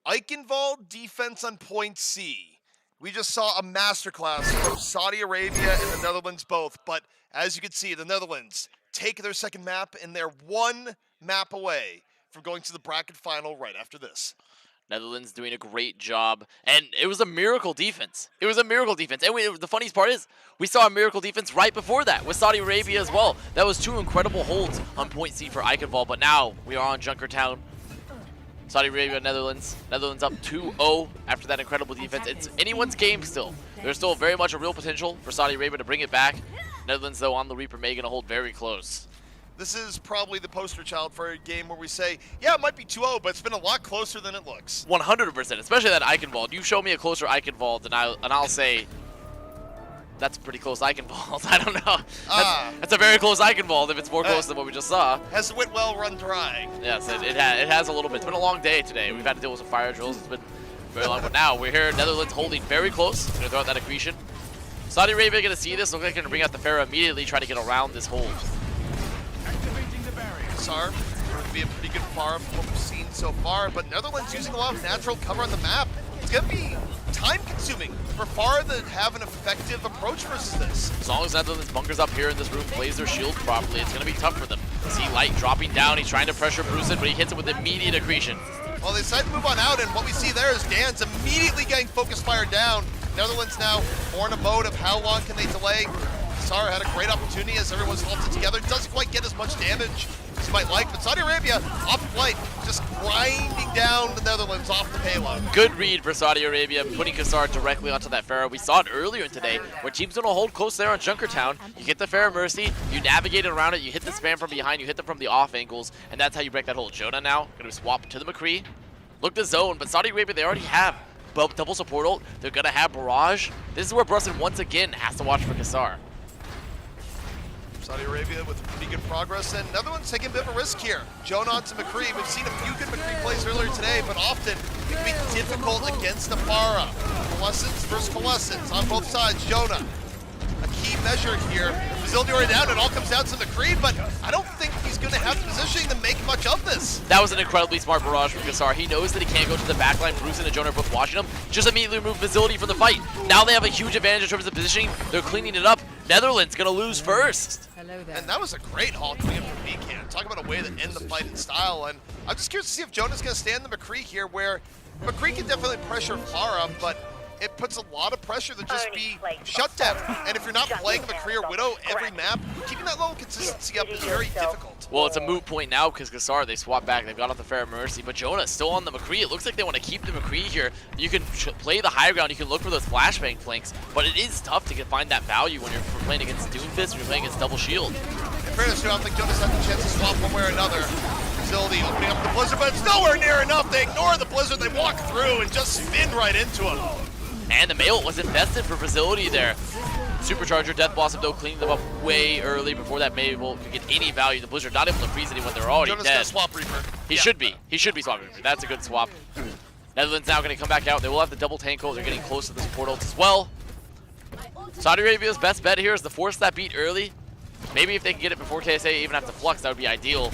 Eichenwald defense on point C. We just saw a masterclass from Saudi Arabia and the Netherlands both, but as you can see, the Netherlands take their second map and they're one map away from going to the bracket final right after this. Netherlands doing a great job, and it was a miracle defense. It was a miracle defense, and the funniest part is, we saw a miracle defense right before that with Saudi Arabia as well. That was 2 incredible holds on point C for Eichenwald, but now we are on Junkertown. Saudi Arabia, Netherlands. Netherlands up 2-0 after that incredible defense. It's anyone's game still. There's still very much a real potential for Saudi Arabia to bring it back. Netherlands, though, on the Reaper May gonna hold very close. This is probably the poster child for a game where we say, yeah, it might be 2-0, but it's been a lot closer than it looks. 100%, especially that Eichenwald. You show me a closer Eichenwald, and I'll say that's a pretty close Eichenwald. I don't know. That's a very close Eichenwald if it's more close than what we just saw. Has the Whitwell run dry? Yes, it has a little bit. It's been a long day today. We've had to deal with some fire drills. It's been very long, but now we're here. Netherlands holding very close. Gonna throw out that accretion. Saudi Arabia gonna see this. Look like they're gonna bring out the Pharaoh immediately, try to get around this hold. Going to be a pretty good farm from what we've seen so far, but Netherlands using a lot of natural cover on the map. It's going to be time-consuming for Farah to have an effective approach versus this. As long as Netherlands bunkers up here in this room, plays their shield properly, it's going to be tough for them. See Light dropping down, he's trying to pressure Brucein, but he hits it with immediate accretion. Well, they decide to move on out, and what we see there is Dan's immediately getting focus fire down. Netherlands now more in a mode of how long can they delay. Kassar had a great opportunity as everyone's halted together. Doesn't quite get as much damage as you might like, but Saudi Arabia off flight, just grinding down the Netherlands off the payload. Good read for Saudi Arabia, putting Kassar directly onto that Pharaoh. We saw it earlier today, where teams gonna hold close there on Junkertown. You get the Pharaoh Mercy, you navigate around it, you hit the spam from behind, you hit them from the off angles, and that's how you break that hold. Jonah now gonna swap to the McCree. Look to zone, but Saudi Arabia, they already have double support ult. They're gonna have Barrage. This is where Brucein once again has to watch for Kassar. Saudi Arabia with pretty good progress, and Netherlands taking a bit of a risk here. Jonah to McCree. We've seen a few good McCree plays earlier today, but often it can be difficult against the Farah. Coalescence versus Coalescence on both sides. Jonah, a key measure here. Facility already down, it all comes down to McCree, but I don't think he's going to have the positioning to make much of this. That was an incredibly smart barrage from Kassar. He knows that he can't go to the backline. Brucein and Jonah are both watching him. Just immediately remove Facility from the fight. Now they have a huge advantage in terms of positioning. They're cleaning it up. Netherlands gonna lose first. Hello there. And that was a great haul coming in from BCAN. Talk about a way to end the fight in style. And I'm just curious to see if Jonah's going to stand the McCree here, where McCree can definitely pressure Farah, but it puts a lot of pressure to just be shut down. And if you're not playing McCree or Widow every map, keeping that level of consistency up is very difficult. Well, it's a moot point now because Kassar, they swap back. They've got off the Pharaoh Mercy, but Jonah still on the McCree. It looks like they want to keep the McCree here. You can play the high ground. You can look for those flashbang flanks, but it is tough to find that value when you're playing against Doomfist, when you're playing against Double Shield. In fairness, I don't think Jonah's had the chance to swap one way or another. Facility opening up the Blizzard, but it's nowhere near enough. They ignore the Blizzard. They walk through and just spin right into him. And the Mail was invested for Facility there. Supercharger, Death Blossom, though, cleaning them up way early before that Mail could get any value. The Blizzard not able to freeze anyone. They're already Jonah's dead. gonna swap Reaper. He should be. He should be swapping Reaper. That's a good swap. Netherlands now going to come back out. They will have the double tank ult. They're getting close to this portal as well. Saudi Arabia's best bet here is to force that beat early. Maybe if they can get it before KSA even have to Flux, that would be ideal.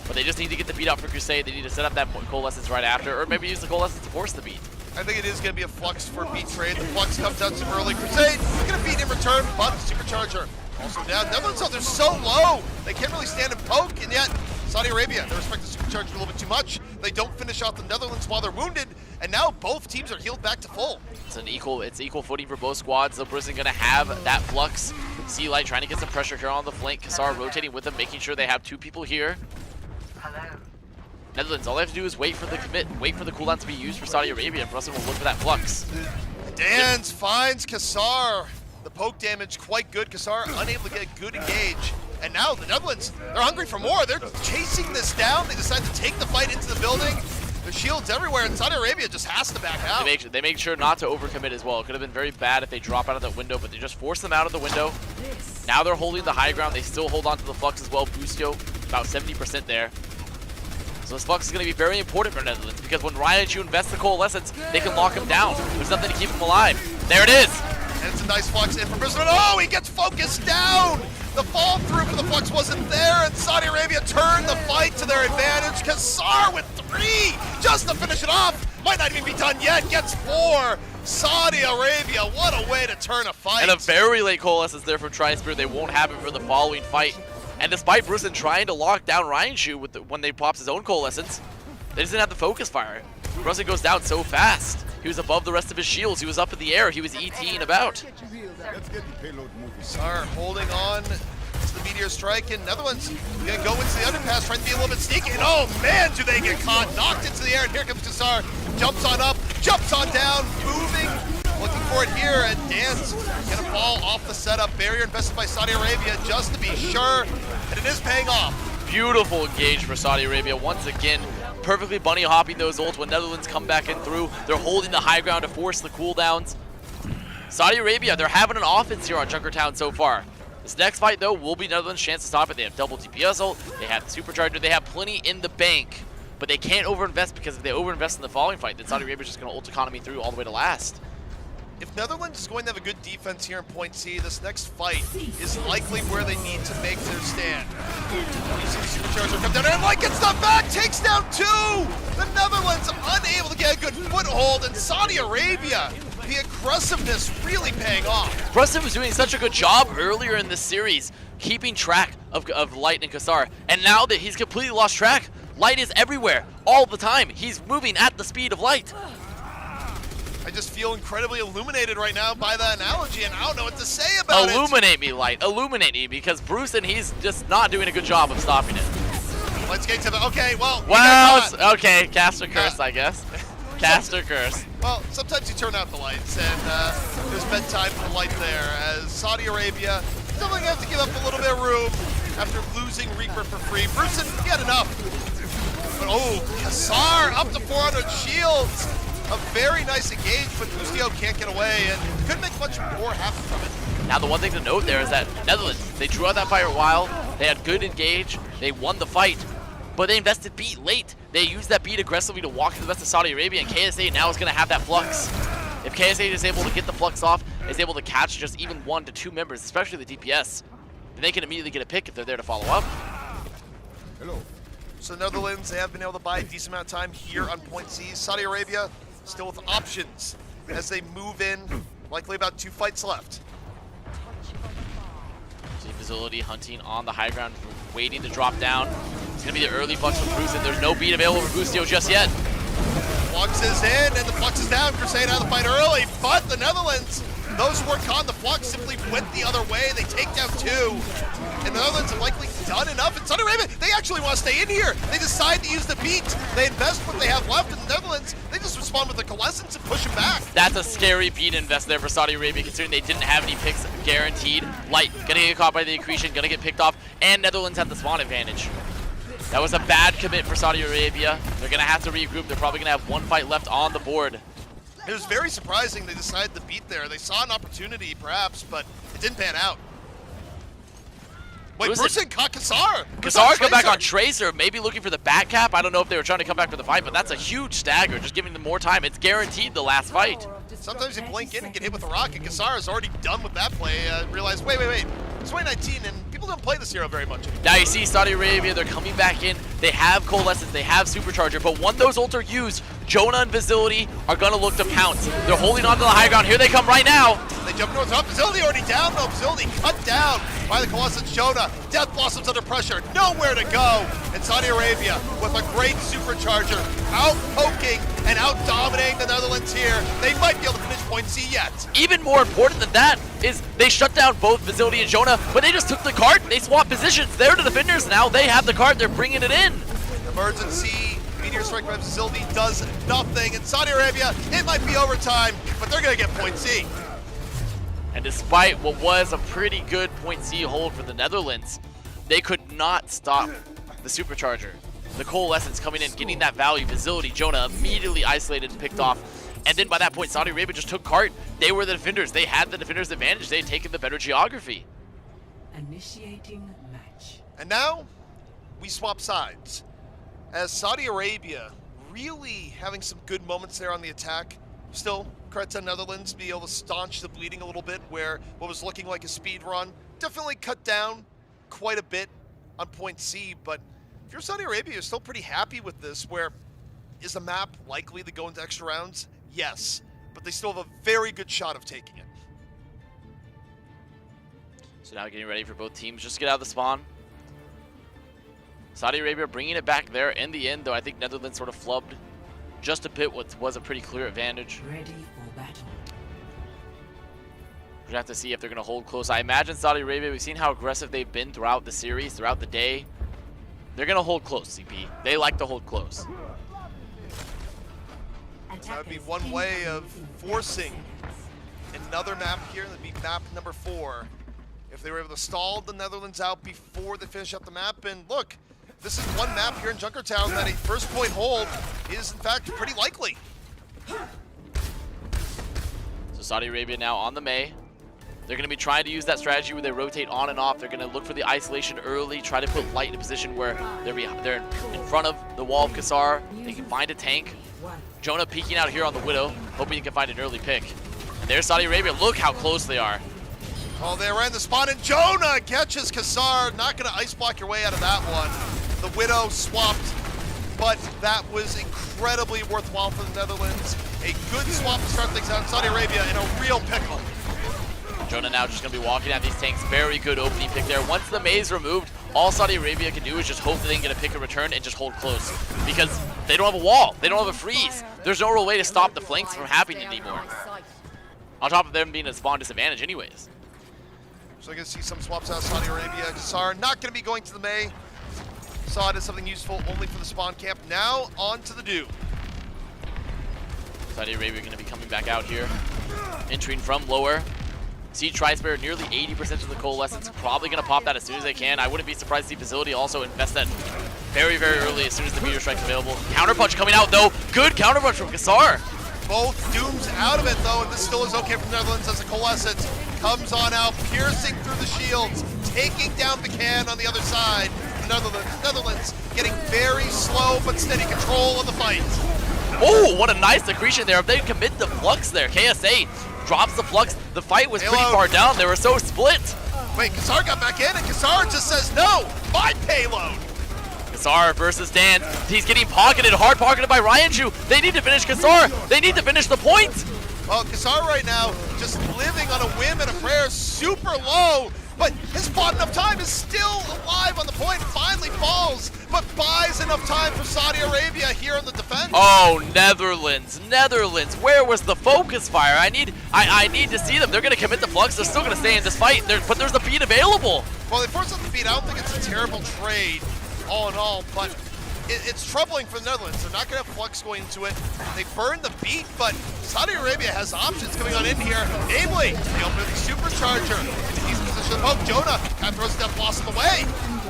But they just need to get the beat out for Crusade. They need to set up that Coalescence right after, or maybe use the Coalescence to force the beat. I think it is going to be a Flux for beat trade. The Flux comes out super early. Crusade going to beat in return, but Supercharger also down. Netherlands, they're so low. They can't really stand and poke, and yet Saudi Arabia, they respect the Supercharger a little bit too much. They don't finish off the Netherlands while they're wounded, and now both teams are healed back to full. It's equal footing for both squads. So Brucein gonna have that Flux. Sea Light trying to get some pressure here on the flank. Kassar rotating with them, making sure they have two people here. Netherlands, all they have to do is wait for the commit, wait for the cooldown to be used for Saudi Arabia, and Brucein will look for that Flux. Dans finds Kassar. The poke damage quite good. Kassar unable to get a good engage. And now the Netherlands, they're hungry for more. They're chasing this down. They decide to take the fight into the building. There's shields everywhere, and Saudi Arabia just has to back out. They make sure not to overcommit as well. It could have been very bad if they drop out of the window, but they just force them out of the window. Now they're holding the high ground. They still hold on to the Flux as well. Boostio, about 70% there. So this Flux is going to be very important for Netherlands, because when Ryan and you invest the Coalescence, they can lock him down. There's nothing to keep him alive. There it is! And it's a nice Flux in for Brisbane. Oh, he gets focused down! The fall through for the Flux wasn't there, and Saudi Arabia turned the fight to their advantage. Kassar with 3 just to finish it off. Might not even be done yet. Gets 4. Saudi Arabia, what a way to turn a fight. And a very late coalescence there from Tri-Spirit. They won't have it for the following fight. And despite Brucein trying to lock down Ryan Shu with when they pops his own coalescence, they just didn't have the focus fire. Brucein goes down so fast. He was above the rest of his shields. He was up in the air. He was ETing about. Let's get the payload moving. Sar holding on to the Meteor Strike, and Netherlands gonna go into the underpass, trying to be a little bit sneaky, and oh man, do they get caught, knocked into the air, and here comes Kassar, jumps on up, jumps on down, moving, looking for it here, and Dan's gonna fall off the setup. Barrier invested by Saudi Arabia just to be sure, and it is paying off. Beautiful engage for Saudi Arabia once again. Perfectly bunny hopping those ults when Netherlands come back in through. They're holding the high ground to force the cooldowns. Saudi Arabia, they're having an offense here on Junkertown so far. This next fight, though, will be Netherlands' chance to stop it. They have double DPS ult, they have the supercharger, they have plenty in the bank, but they can't overinvest, because if they overinvest in the following fight, then Saudi Arabia is just going to ult economy through all the way to last. If Netherlands is going to have a good defense here in Point C, this next fight is likely where they need to make their stand. You see the supercharger come down, and like gets the back, takes down 2! The Netherlands unable to get a good foothold, and Saudi Arabia, the aggressiveness really paying off. Brucein was doing such a good job earlier in this series, keeping track of Light and Kassar, and now that he's completely lost track, Light is everywhere, all the time. He's moving at the speed of Light. I just feel incredibly illuminated right now by that analogy, and I don't know what to say about it. Illuminate me, Light. Illuminate me, because Brucein, he's just not doing a good job of stopping it. Let's get to the, okay, well. Well, okay, caster curse, I guess. Caster curse. Well, sometimes you turn out the lights, and there's bedtime for Light there, as Saudi Arabia definitely have to give up a little bit of room after losing Reaper for free. Brucein, he had enough. But oh, Kassar up to 400 shields. A very nice engage, but Bustio can't get away, and couldn't make much more happen from it. Now, the one thing to note there is that Netherlands, they drew out that fire a while, they had good engage, they won the fight, but they invested beat late. They used that beat aggressively to walk into the rest of Saudi Arabia, and KSA now is going to have that flux. If KSA is able to get the flux off, is able to catch just even 1 to 2 members, especially the DPS, then they can immediately get a pick if they're there to follow up. Hello. So Netherlands, they have been able to buy a decent amount of time here on Point C. Saudi Arabia, still with options as they move in, likely about 2 fights left. See Facility hunting on the high ground, waiting to drop down. It's going to be the early flux from Brucein. There's no beat available for Bustio just yet. Flux is in, and the flux is down. Crusade out of the fight early, but the Netherlands, those who were caught in the flux simply went the other way. They take down 2, and the Netherlands have likely done enough. And Saudi Arabia, they actually want to stay in here. They decide to use the beat. They invest what they have left, and the Netherlands, they just respond with a coalescence and push them back. That's a scary beat invest there for Saudi Arabia, considering they didn't have any picks guaranteed. Light gonna get caught by the accretion, gonna get picked off, and Netherlands had the spawn advantage. That was a bad commit for Saudi Arabia. They're gonna have to regroup. They're probably gonna have 1 fight left on the board. It was very surprising they decided to beat there. They saw an opportunity, perhaps, but it didn't pan out. Wait, Brucein caught Kassar. Kassar come back on Tracer, maybe looking for the back cap. I don't know if they were trying to come back for the fight, but that's a huge stagger, just giving them more time. It's guaranteed the last fight. Sometimes you blink in and get hit with a rock, and Kassar is already done with that play. Realized, wait. It's 2019, and people don't play this hero very much anymore. Now you see Saudi Arabia, they're coming back in. They have Coalescence, they have Supercharger, but when those ults are used, Jonah and Facility are going to look to pounce. They're holding on to the high ground. Here they come right now. They jump north up. Facility already down, though. Facility cut down by the Coalescence Jonah. Death Blossoms under pressure. Nowhere to go. And Saudi Arabia, with a great Supercharger, out-poking and out-dominating the Netherlands here. They might be able to finish Point C yet. Even more important than that is they shut down both Facility and Jonah, but they just took the cart. They swapped positions. They're the defenders now. They have the cart. They're bringing it in. Emergency. Meteor Strike by Facility does nothing. And Saudi Arabia, it might be overtime, but they're going to get Point C. And despite what was a pretty good Point C hold for the Netherlands, they could not stop the Supercharger. The Coalescence coming in, getting that value. Facility, Jonah immediately isolated and picked off. And then by that point, Saudi Arabia just took cart. They were the defenders. They had the defenders' advantage. They had taken the better geography. Initiating match. And now, we swap sides. As Saudi Arabia really having some good moments there on the attack. Still, credit to Netherlands be able to staunch the bleeding a little bit, where what was looking like a speed run definitely cut down quite a bit on Point C. But if you're Saudi Arabia, you're still pretty happy with this, where is the map likely to go into extra rounds? Yes, but they still have a very good shot of taking it. So now getting ready for both teams just to get out of the spawn. Saudi Arabia bringing it back there in the end, though I think Netherlands sort of flubbed just a bit what was a pretty clear advantage. Ready for battle. We're gonna have to see if they're gonna hold close. I imagine Saudi Arabia, we've seen how aggressive they've been throughout the series, throughout the day. They're gonna hold close, CP. They like to hold close. That would be one way of forcing another map here. That'd be map number 4. If they were able to stall the Netherlands out before they finish up the map. And look, this is one map here in Junkertown that a first point hold is in fact pretty likely. So Saudi Arabia now on the Mei. They're going to be trying to use that strategy where they rotate on and off. They're going to look for the isolation early, try to put Light in a position where they're in front of the wall of Kassar. They can find a tank. Jonah peeking out here on the Widow, hoping he can find an early pick. And there's Saudi Arabia. Look how close they are. Oh, they ran the spawn, and Jonah catches Kassar. Not going to ice block your way out of that one. The Widow swapped, but that was incredibly worthwhile for the Netherlands. A good swap to start things out. Saudi Arabia in a real pickle. Jonah now just going to be walking at these tanks. Very good opening pick there. Once the maze removed, all Saudi Arabia can do is just hope that they can get a pick and return and just hold close. Because they don't have a wall. They don't have a freeze. There's no real way to stop the flanks from happening anymore. On top of them being a spawn disadvantage anyways. So I can see some swaps out of Saudi Arabia. Kassar not going to be going to the Mei. Saw it as something useful only for the spawn camp. Now on to the do. Saudi Arabia going to be coming back out here. Entering from lower. See Tri-Spare nearly 80% of the Coalescence. Probably going to pop that as soon as they can. I wouldn't be surprised to see Facility also invest that very, very early as soon as the meteor strike's available. Counterpunch coming out though. Good counterpunch from Kassar. Both Dooms out of it though, and this still is okay for the Netherlands as the Coalescence comes on out, piercing through the shields, taking down the can on the other side. The Netherlands getting very slow but steady control of the fight. Oh, what a nice accretion there. If they commit the Flux there, KSA drops the Flux. The fight was pretty far down. They were so split. Wait, Kassar got back in, and Kassar just says, no, my payload. Kassar versus Dan. He's getting pocketed, hard pocketed by Ryanju. They need to finish Kassar. They need to finish the point. Well, Kassar right now just living on a whim and a prayer, super low, but his bought enough time, is still alive on the point, finally falls, but buys enough time for Saudi Arabia here in the defense. Oh, Netherlands, where was the focus fire? I need to see them. They're going to commit the Flux. They're still going to stay in this fight, but there's the beat available. Well, they forced up the beat. I don't think it's a terrible trade all in all, but it's troubling for the Netherlands. They're not going to have Flux going into it. They burned the beat, but Saudi Arabia has options coming on in here, namely the opening supercharger. He's in position to poke. Jonah kind of throws a death loss in the way.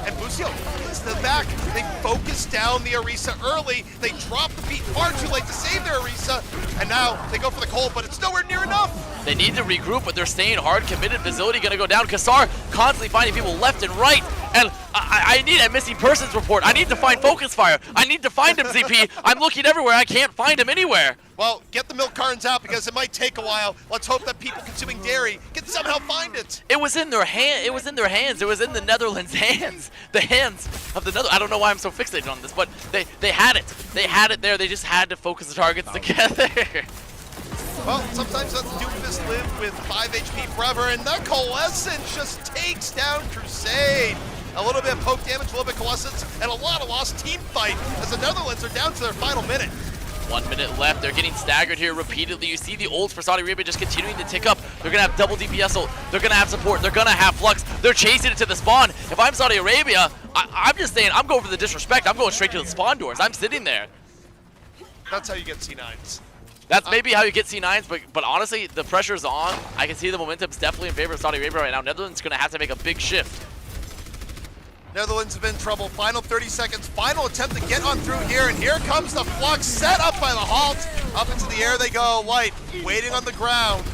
And Busio gets to the back. They focus down the Orisa early. They drop the beat far too late to save their Orisa. And now they go for the cold, but it's nowhere near enough. They need to regroup, but they're staying hard. Committed Facility going to go down. Kassar constantly finding people left and right. And I need a missing persons report. I need to find focus fire. I need to find him, ZP. I'm looking everywhere. I can't find him anywhere. Well, get the milk cartons out because it might take a while. Let's hope that people consuming dairy can somehow find it. It was in their hand. It was in their hands. It was in the Netherlands' hands. The hands of the Netherlands. I don't know why I'm so fixated on this, but they had it. They had it there. They just had to focus the targets together. Well, sometimes that's Doofus live with 5 HP forever, and that Coalescence just takes down Crusade. A little bit of poke damage, a little bit of Coalescence, and a lot of lost team fight as the Netherlands are down to their final minute. 1 minute left. They're getting staggered here repeatedly. You see the ults for Saudi Arabia just continuing to tick up. They're going to have double DPS ult. They're going to have support. They're going to have Flux. They're chasing it to the spawn. If I'm Saudi Arabia, I'm just saying I'm going for the disrespect. I'm going straight to the spawn doors. I'm sitting there. That's how you get C9s. That's maybe how you get C9s, but honestly, the pressure's on. I can see the momentum's definitely in favor of Saudi Arabia right now. Netherlands going to have to make a big shift. Netherlands have been in trouble. Final 30 seconds. Final attempt to get on through here, and here comes the Flux set up by the halt. Up into the air they go. Light waiting on the ground.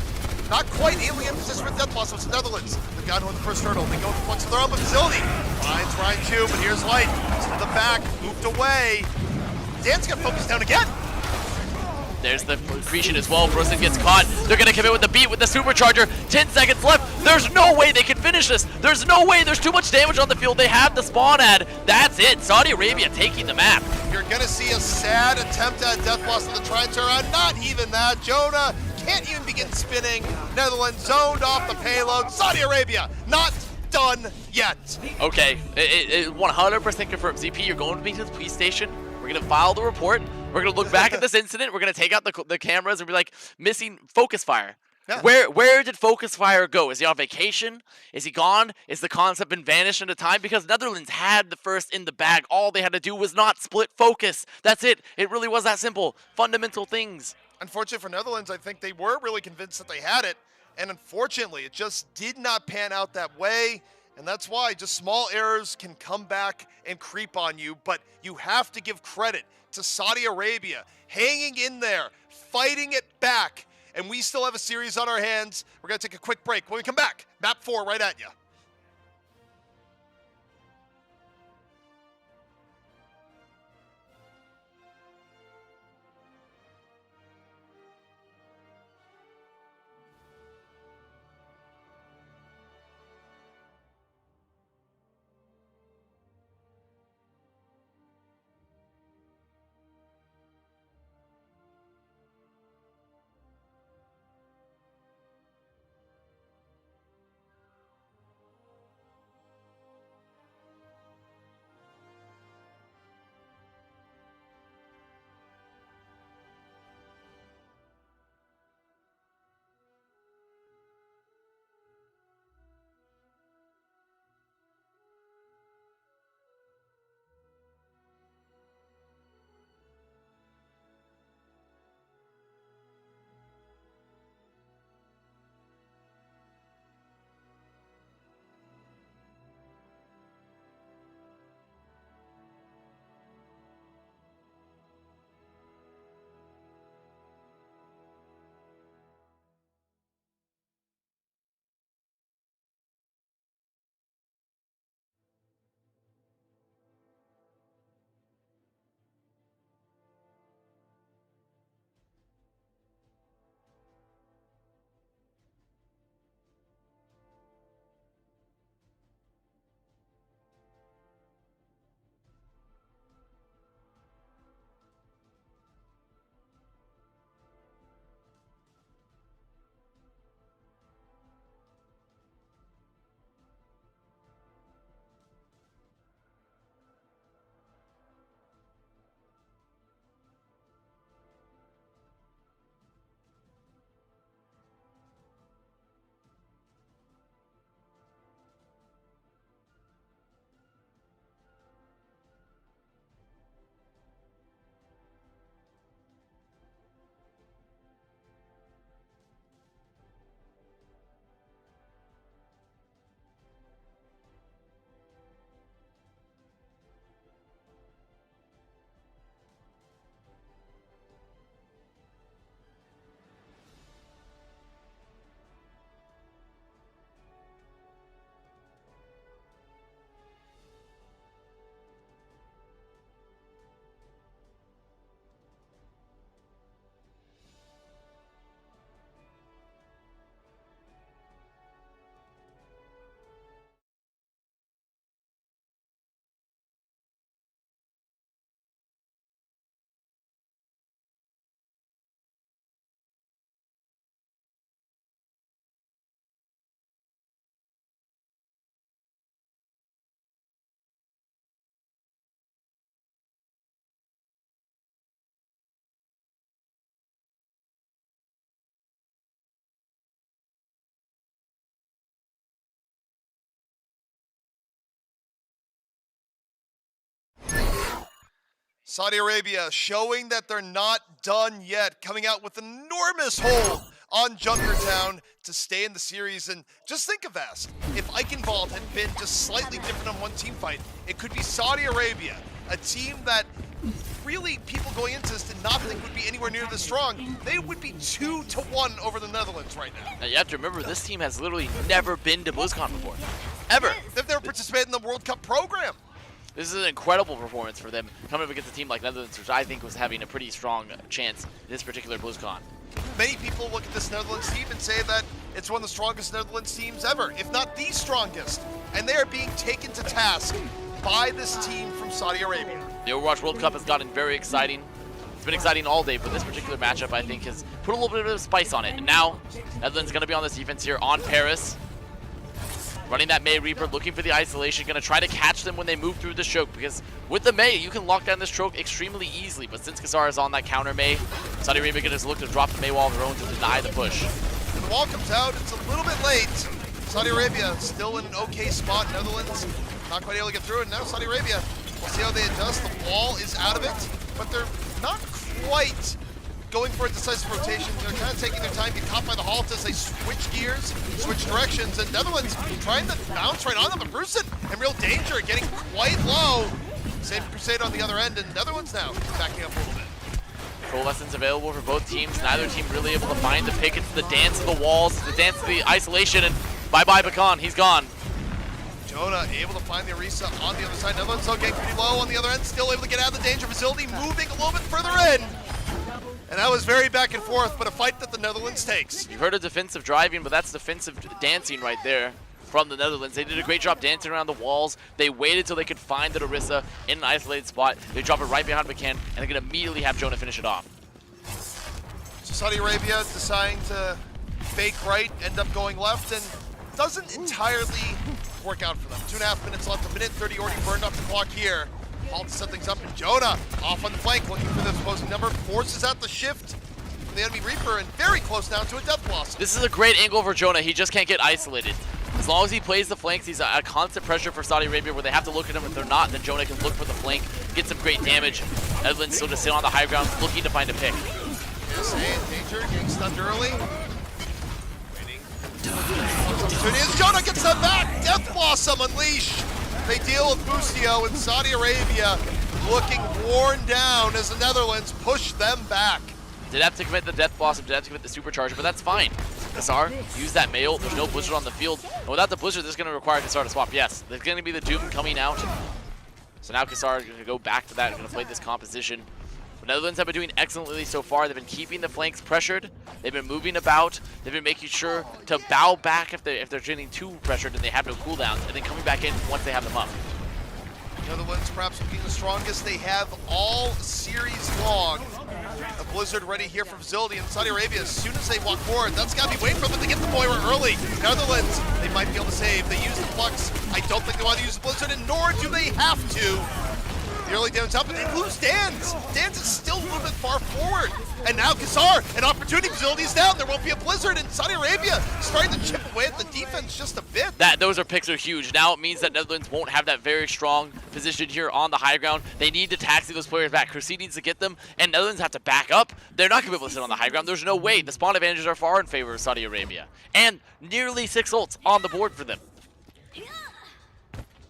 Not quite alien position with Death Loss, it's the Netherlands. They've got on the first hurdle. They go with Flux of their own facility. Finds Ryanju, but here's Light. To the back, moved away. Dan's got focused down again. There's the accretion as well. Frozen gets caught. They're going to commit with the beat with the supercharger. 10 seconds left. There's no way they can finish this. There's no way. There's too much damage on the field. They have the spawn ad. That's it. Saudi Arabia taking the map. You're going to see a sad attempt at death loss on the try and turn around. Not even that. Jonah can't even begin spinning. Netherlands zoned off the payload. Saudi Arabia not done yet. Okay, it 100% confirmed. ZP, you're going to be to the police station. We're going to file the report. We're going to look back at this incident. We're going to take out the cameras and be like, missing focus fire. Yeah. Where did focus fire go? Is he on vacation? Is he gone? Is the concept been vanished into time? Because Netherlands had the first in the bag. All they had to do was not split focus. That's it. It really was that simple. Fundamental things. Unfortunately for Netherlands, I think they were really convinced that they had it. And unfortunately, it just did not pan out that way. And that's why just small errors can come back and creep on you. But you have to give credit to Saudi Arabia hanging in there, fighting it back. And we still have a series on our hands. We're going to take a quick break. When we come back, map 4 right at you. Saudi Arabia showing that they're not done yet, coming out with an enormous hold on Junkertown to stay in the series. And just think of that. If Eichenwald had been just slightly different on one team fight, it could be Saudi Arabia, a team that really people going into this did not think would be anywhere near this strong. They would be 2-1 over the Netherlands right now. Now you have to remember, this team has literally never been to BlizzCon before. Ever. They've never participated in the World Cup program. This is an incredible performance for them coming up against a team like Netherlands, which I think was having a pretty strong chance this particular BlizzCon. Many people look at this Netherlands team and say that it's one of the strongest Netherlands teams ever, if not the strongest. And they are being taken to task by this team from Saudi Arabia. The Overwatch World Cup has gotten very exciting. It's been exciting all day, but this particular matchup, I think, has put a little bit of spice on it. And now, Netherlands going to be on this defense here on Paris. Running that Mei Reaper, looking for the isolation, going to try to catch them when they move through this choke, because with the Mei, you can lock down this choke extremely easily, but since Kassar is on that counter Mei, Saudi Arabia can just look to drop the Mei wall of their own to deny the push. When the wall comes out, it's a little bit late. Saudi Arabia still in an okay spot. Netherlands not quite able to get through it. Now Saudi Arabia, we'll see how they adjust. The wall is out of it, but they're not quite going for a decisive rotation. They're kind of taking their time, get caught by the halt as they switch gears, switch directions, and Netherlands trying to bounce right on them, but Bruce in real danger, getting quite low. Same Crusade on the other end, and Netherlands now backing up a little bit. Control lessons available for both teams. Neither team really able to find the pick. It's the dance of the walls, the dance of the isolation, and bye-bye Bakan, he's gone. Jonah able to find the Orisa on the other side. Netherlands still getting pretty low on the other end, still able to get out of the danger facility, moving a little bit further in. And that was very back and forth, but a fight that the Netherlands takes. You've heard of defensive driving, but that's defensive dancing right there from the Netherlands. They did a great job dancing around the walls. They waited till they could find the Orisa in an isolated spot. They drop it right behind Bakan, and they're going to immediately have Jonah finish it off. So Saudi Arabia deciding to fake right, end up going left, and doesn't entirely work out for them. 2.5 minutes left, 1:30 already burned off the clock here. Paul to set things up, and Jonah off on the flank, looking for this opposing number, forces out the shift from the enemy Reaper, and very close down to a Death Blossom. This is a great angle for Jonah. He just can't get isolated. As long as he plays the flanks, he's a constant pressure for Saudi Arabia where they have to look at him. If they're not, then Jonah can look for the flank, get some great damage. Netherlands still just sit on the high ground, looking to find a pick. Yes, and danger, getting stunned early. Waiting. Opportunity is Jonah gets that back. Death Blossom unleashed. They deal with Busio, and Saudi Arabia looking worn down as the Netherlands push them back. Did have to commit the Death Blossom, did have to commit the Supercharger, but that's fine. Kassar, use that mail. There's no Blizzard on the field. And without the Blizzard, this is going to require Kassar to swap. Yes, there's going to be the Doom coming out. So now Kassar is going to go back to that and going to play this composition. The Netherlands have been doing excellently so far. They've been keeping the flanks pressured. They've been moving about. They've been making sure to bow back if they're getting too pressured and they have no cooldowns, and then coming back in once they have them up. Netherlands perhaps looking the strongest they have all series long. A Blizzard ready here for Facility, and Saudi Arabia, as soon as they walk forward, that's got to be waiting for them to get the Moira early. Netherlands, they might be able to save. They use the Flux. I don't think they want to use the Blizzard, and nor do they have to. The early damage up, and they lose Dan's. Dan's is still a little bit far forward. And now Kassar, an opportunity facility is down. There won't be a Blizzard, and Saudi Arabia starting to chip away at the defense just a bit. Those picks are huge. Now it means that Netherlands won't have that very strong position here on the high ground. They need to taxi those players back. Crusade needs to get them, and Netherlands have to back up. They're not going to be able to sit on the high ground. There's no way. The spawn advantages are far in favor of Saudi Arabia. And nearly 6 ults on the board for them.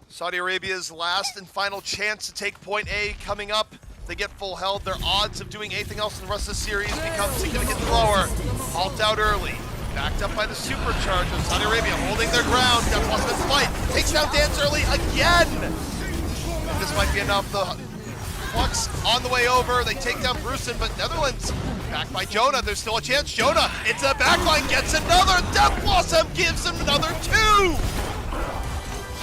Saudi Arabia's last and final chance to take point A coming up. They get full held. Their odds of doing anything else in the rest of the series become significantly lower. Halt out early. Backed up by the Superchargers. Saudi Arabia holding their ground. Got plus the fight. Takes down Dance early again. This might be enough. The Flux on the way over. They take down Brucein, but Netherlands backed by Jonah. There's still a chance. Jonah into the backline. Gets another. Death Blossom gives him another 2.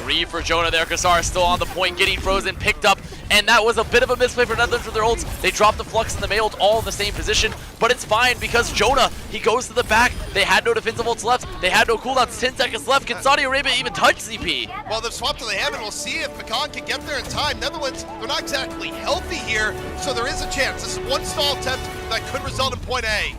3 for Jonah there. Kassar still on the point, getting frozen, picked up, and that was a bit of a misplay for Netherlands with their ults. They dropped the Flux and the Mailed all in the same position, but it's fine because Jonah, he goes to the back. They had no defensive ults left. They had no cooldowns. 10 seconds left. Can Saudi Arabia even touch CP? Well, they've swapped to the Hammond. We'll see if Bakan can get there in time. Netherlands, they're not exactly healthy here, so there is a chance. This is one stall attempt that could result in point A.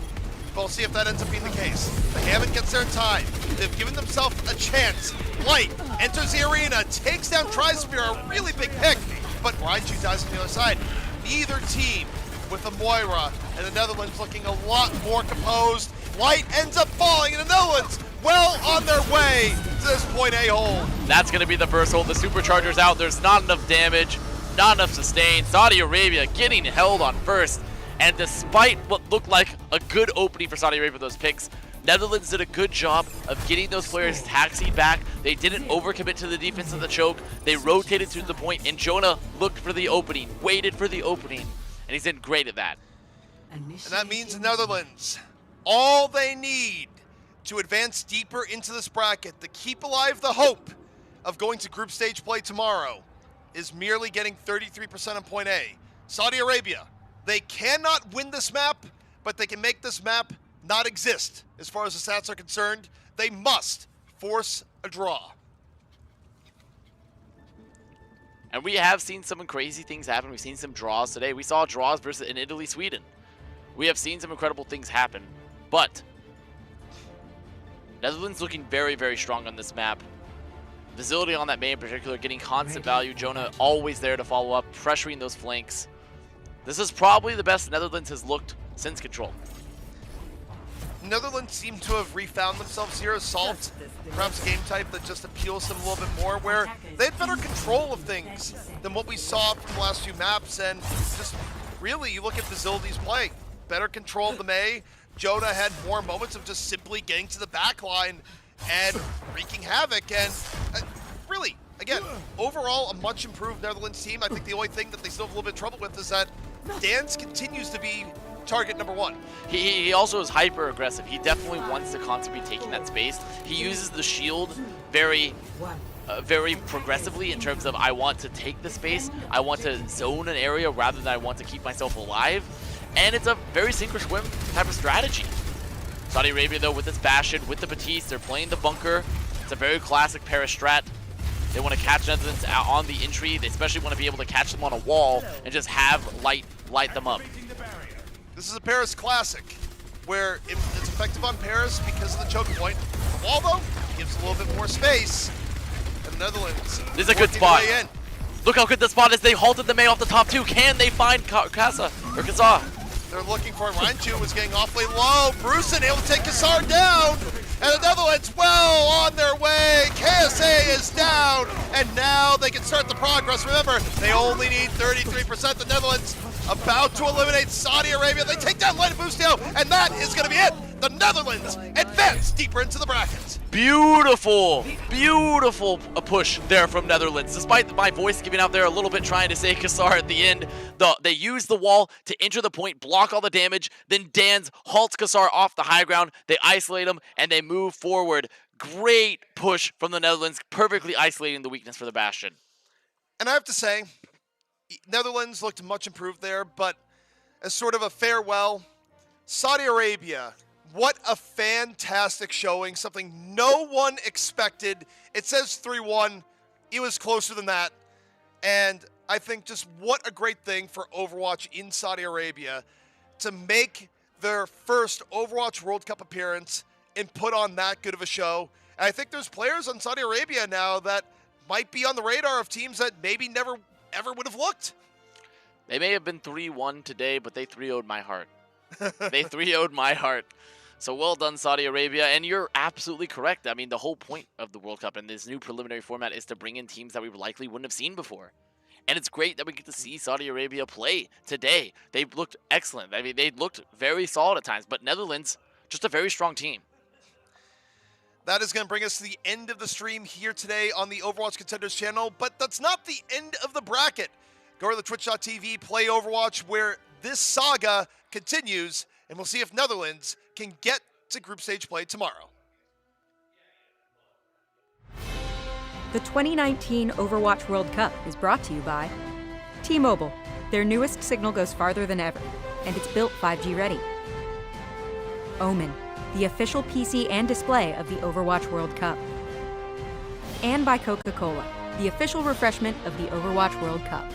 But we'll see if that ends up being the case. The Hammond gets there in time. They've given themselves a chance. Light enters the arena, takes down Tri-Spear, a really big pick, but Raichu dies on the other side. Neither team with the Moira, and the Netherlands looking a lot more composed. Light ends up falling, and the Netherlands well on their way to this point A hold. That's going to be the first hold. The Supercharger's out. There's not enough damage, not enough sustain. Saudi Arabia getting held on first. And despite what looked like a good opening for Saudi Arabia with those picks, Netherlands did a good job of getting those players taxied back. They didn't overcommit to the defense of the choke. They rotated to the point, and Jonah looked for the opening, waited for the opening, and he's been great at that. And that means the Netherlands, all they need to advance deeper into this bracket, to keep alive the hope of going to group stage play tomorrow, is merely getting 33% on point A. Saudi Arabia, they cannot win this map, but they can make this map not exist as far as the stats are concerned. They must force a draw. And we have seen some crazy things happen. We've seen some draws today. We saw draws versus in Italy, Sweden. We have seen some incredible things happen, but Netherlands looking very, very strong on this map. Facility on that main in particular, getting constant value. Jonah always there to follow up, pressuring those flanks. This is probably the best Netherlands has looked since Control. Netherlands seem to have refound themselves here. Assault, perhaps a game type that just appeals to them a little bit more, where they had better control of things than what we saw from the last few maps. And just really, you look at Facility's play, better control of the May. Jonah had more moments of just simply getting to the back line and wreaking havoc. And really, again, overall, a much improved Netherlands team. I think the only thing that they still have a little bit of trouble with is that Dan's continues to be target number one. He also is hyper aggressive. He definitely wants to constantly be taking that space. He uses the shield very progressively in terms of, I want to take the space, I want to zone an area rather than I want to keep myself alive. And it's a very sink or swim type of strategy. Saudi Arabia, though, with this Bastion, with the Batiste, they're playing the bunker. It's a very classic Paris strat. They want to catch Netherlands out on the entry. They especially want to be able to catch them on a wall and just have light them up. This is a Paris classic, where it's effective on Paris because of the choke point. The wall, though, gives a little bit more space. And the Netherlands, this is a good spot. In. Look how good the spot is. They halted the May off the top two. Can they find Kazaa? They're looking for it. Ranju was getting awfully low. Brusen able to take Kassar down. And the Netherlands well on their way. KSA is down. And now they can start the progress. Remember, they only need 33%. The Netherlands about to eliminate Saudi Arabia. They take down Light Bustio, and that is going to be it. The Netherlands advance deeper into the brackets. Beautiful, beautiful push there from Netherlands. Despite my voice giving out there a little bit trying to say Kassar at the end, they use the wall to enter the point, block all the damage, then Dan's halts Kassar off the high ground. They isolate him, and they move forward. Great push from the Netherlands, perfectly isolating the weakness for the Bastion. And I have to say, Netherlands looked much improved there, but as sort of a farewell, Saudi Arabia, what a fantastic showing, something no one expected. It says 3-1, it was closer than that, and I think just what a great thing for Overwatch in Saudi Arabia to make their first Overwatch World Cup appearance and put on that good of a show. And I think there's players on Saudi Arabia now that might be on the radar of teams that maybe never ever would have looked. They may have been 3-1 today, but they 3-0'd my heart. They 3-0'd my heart. So well done, Saudi Arabia. And you're absolutely correct. I mean, the whole point of the World Cup and this new preliminary format is to bring in teams that we likely wouldn't have seen before. And it's great that we get to see Saudi Arabia play today. They've looked excellent. I mean, they looked very solid at times, but Netherlands, just a very strong team. That is going to bring us to the end of the stream here today on the Overwatch Contenders channel, but that's not the end of the bracket. Go to the twitch.tv, play Overwatch, where this saga continues, and we'll see if Netherlands can get to group stage play tomorrow. The 2019 Overwatch World Cup is brought to you by T-Mobile. Their newest signal goes farther than ever, and it's built 5G ready. Omen, the official PC and display of the Overwatch World Cup. And by Coca-Cola, the official refreshment of the Overwatch World Cup.